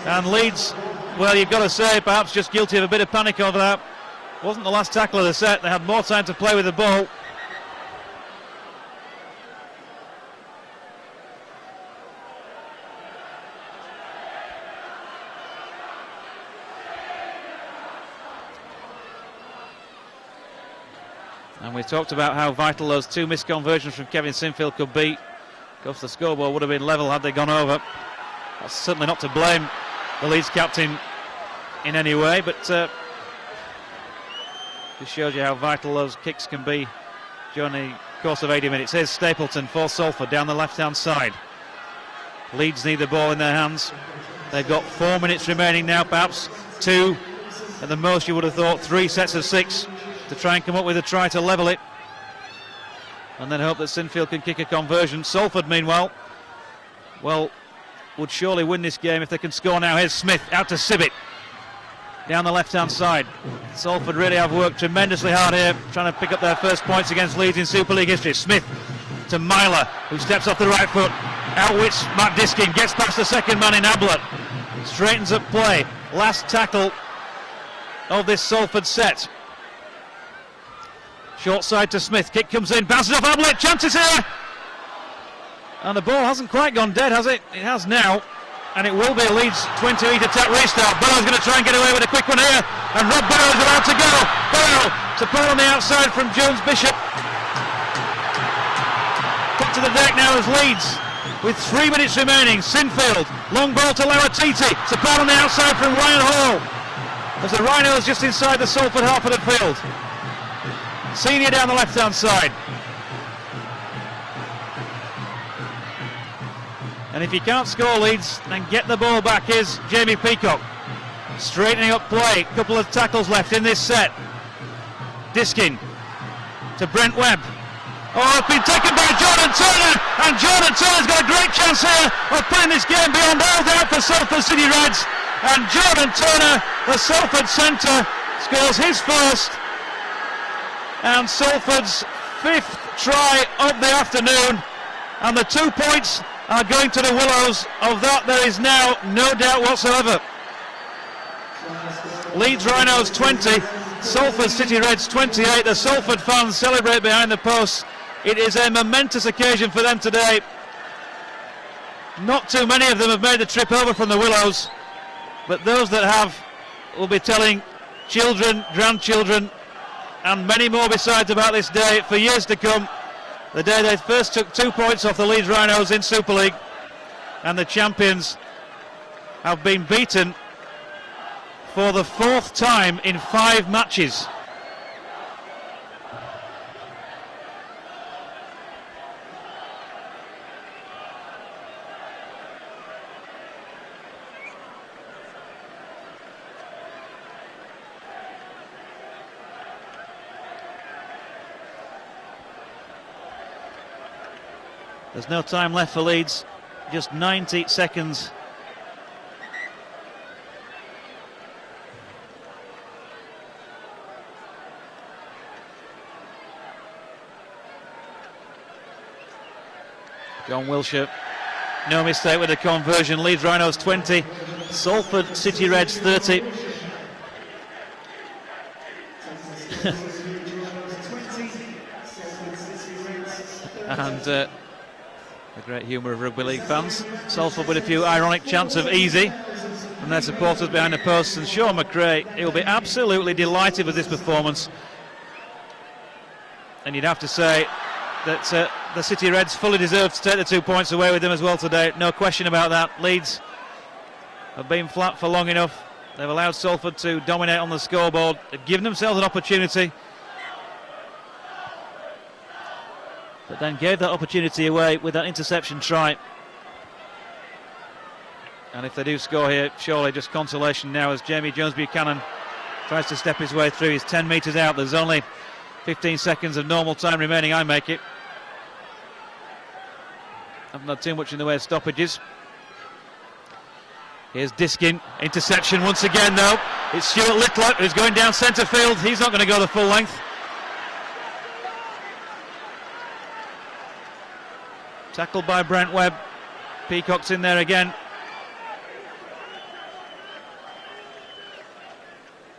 And Leeds, well, you've got to say, perhaps just guilty of a bit of panic over that. Wasn't the last tackle of the set. They had more time to play with the ball. And we talked about how vital those two missed conversions from Kevin Sinfield could be. Of course, the scoreboard would have been level had they gone over. That's certainly not to blame the Leeds captain in any way, but just shows you how vital those kicks can be during the course of 80 minutes. Here's Stapleton for Salford down the left-hand side. Leeds need the ball in their hands. They've got 4 minutes remaining now, perhaps 2 at the most. You would have thought 3 sets of 6 to try and come up with a try to level it, and then hope that Sinfield can kick a conversion. Salford, meanwhile, well, would surely win this game if they can score now. Here's Smith out to Sibbett down the left-hand side. Salford really have worked tremendously hard here, trying to pick up their first points against Leeds in Super League history. Smith to Myler, who steps off the right foot, outwits Matt Diskin, gets past the second man in Ablett, straightens up play. Last tackle of this Salford set. Short side to Smith, kick comes in, bounces off Ablett, chances here! And the ball hasn't quite gone dead, has it? It has now, and it will be a Leeds 28 attack restart. Burrow's going to try and get away with a quick one here, and Rob Burrow's about to go. Burrow, support on the outside from Jones Bishop. Put to the deck now as Leeds, with 3 minutes remaining. Sinfield, long ball to Lauatiti, support on the outside from Ryan Hall, as the Rhinos just inside the Salford half of the field. Senior down the left-hand side. And if you can't score, Leeds, then get the ball back. Here's Jamie Peacock, straightening up play. Couple of tackles left in this set. Diskin to Brent Webb. Oh, it's been taken by Jordan Turner, and Jordan Turner's got a great chance here of putting this game beyond all doubt for Salford City Reds. And Jordan Turner, the Salford centre, scores his first. and Salford's 5th try of the afternoon, and the 2 points are going to the Willows. Of that there is now no doubt whatsoever. Leeds Rhinos 20, Salford City Reds 28. The Salford fans celebrate behind the posts. It is a momentous occasion for them today. Not too many of them have made the trip over from the Willows, but those that have will be telling children, grandchildren, and many more besides about this day for years to come. The day they first took 2 points off the Leeds Rhinos in Super League, and the champions have been beaten for the 4th time in 5 matches. There's no time left for Leeds, just 90 seconds. John Wilshire, no mistake with the conversion. Leeds Rhinos 20, Salford City Reds 30. And the great humour of rugby league fans. Salford with a few ironic chants of easy from their supporters behind the posts, and Sean McRae, he'll be absolutely delighted with this performance. And you'd have to say that the City Reds fully deserve to take the 2 points away with them as well today. No question about that. Leeds have been flat for long enough. They've allowed Salford to dominate on the scoreboard. They've given themselves an opportunity, but then gave that opportunity away with that interception try. And if they do score here, surely just consolation now as Jamie Jones-Buchanan tries to step his way through. He's 10 metres out. There's only 15 seconds of normal time remaining, I make it. Haven't had too much in the way of stoppages. Here's Diskin, interception once again though. It's Stuart Littler who's going down centre field. He's not going to go the full length. Tackled by Brent Webb. Peacock's in there again.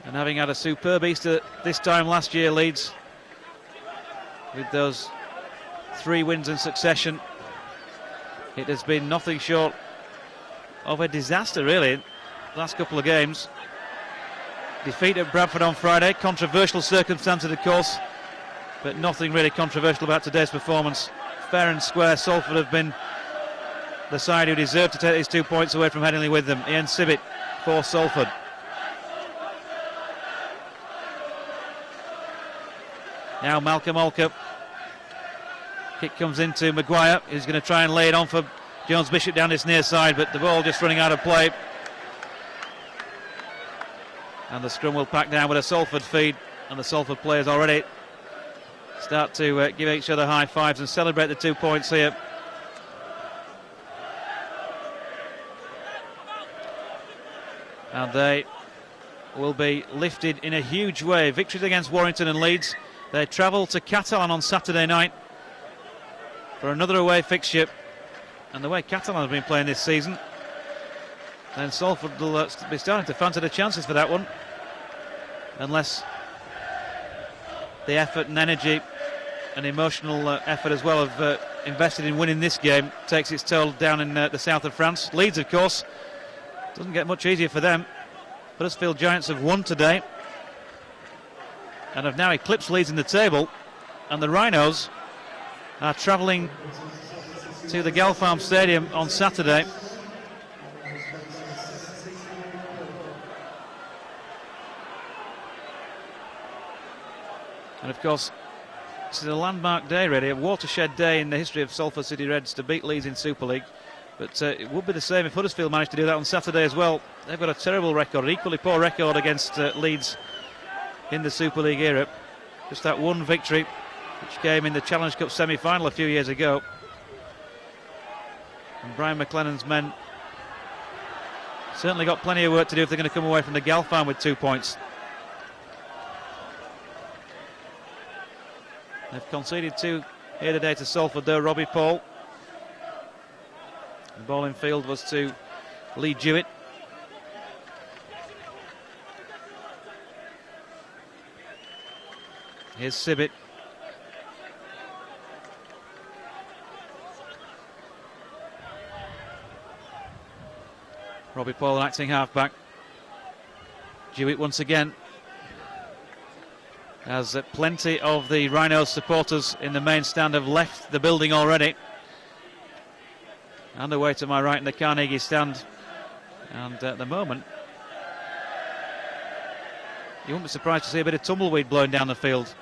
And having had a superb Easter this time last year, Leeds, with those 3 wins in succession, it has been nothing short of a disaster really the last couple of games. Defeat at Bradford on Friday, controversial circumstances of course, but nothing really controversial about today's performance. Fair and square, Salford have been the side who deserve to take these 2 points away from Headingley with them. Ian Sibbett for Salford. Now Malcolm Olker. Kick comes into Maguire, who's going to try and lay it on for Jones Bishop down this near side, but the ball just running out of play. And the scrum will pack down with a Salford feed, and the Salford players already start to give each other high fives and celebrate the 2 points here. And they will be lifted in a huge way. Victories against Warrington and Leeds. They travel to Catalan on Saturday night for another away fixture. And the way Catalan has been playing this season, then Salford will be starting to fancy the chances for that one. Unless the effort and energy and emotional effort as well of invested in winning this game takes its toll down in the south of France. Leeds, of course, doesn't get much easier for them. Huddersfield Giants have won today and have now eclipsed Leeds in the table, and the Rhinos are travelling to the Galfarm Stadium on Saturday. And of course, this is a landmark day really, a watershed day in the history of Salford City Reds to beat Leeds in Super League. But it would be the same if Huddersfield managed to do that on Saturday as well. They've got a terrible record, an equally poor record against Leeds in the Super League era. Just that one victory, which came in the Challenge Cup semi-final a few years ago. And Brian McLennan's men certainly got plenty of work to do if they're going to come away from the Galfarm with 2 points. They've conceded 2 here today to Salford though, Robbie Paul. The ball in field was to Lee Jewett. Here's Sibbett. Robbie Paul, an acting halfback. Jewett once again. As plenty of the Rhinos supporters in the main stand have left the building already. Underway to my right in the Carnegie stand. And at the moment, you won't be surprised to see a bit of tumbleweed blowing down the field.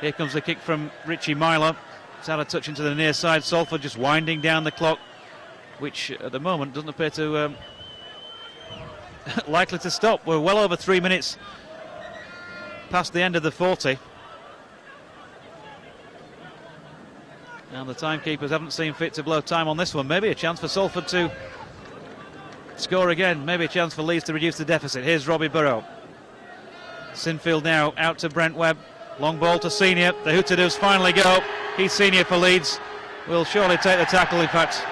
Here comes the kick from Richie Myler. It's out of touch into the near side. Salford just winding down the clock, which at the moment doesn't appear to likely to stop. We're well over 3 minutes past the end of the 40. And the timekeepers haven't seen fit to blow time on this one. Maybe a chance for Salford to score again. Maybe a chance for Leeds to reduce the deficit. Here's Robbie Burrow. Sinfield now out to Brent Webb. Long ball to Senior. The Hootadoos finally go. He's Senior for Leeds. Will surely take the tackle, in fact.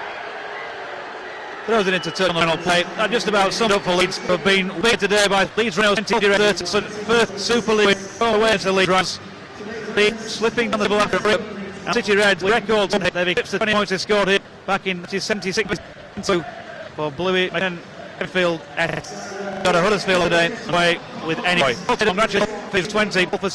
Throws it into touch on the final play. That just about summed up for Leeds, who have been weird today by Leeds Reynolds. First Super League all the way into the Leeds runs. Slipping down the ball after a break. And City Reds records. They've eclipsed the 20 points they scored here back in 76. For Bluey and Enfield. Got a Huddersfield today away with any. Congratulations, 20 for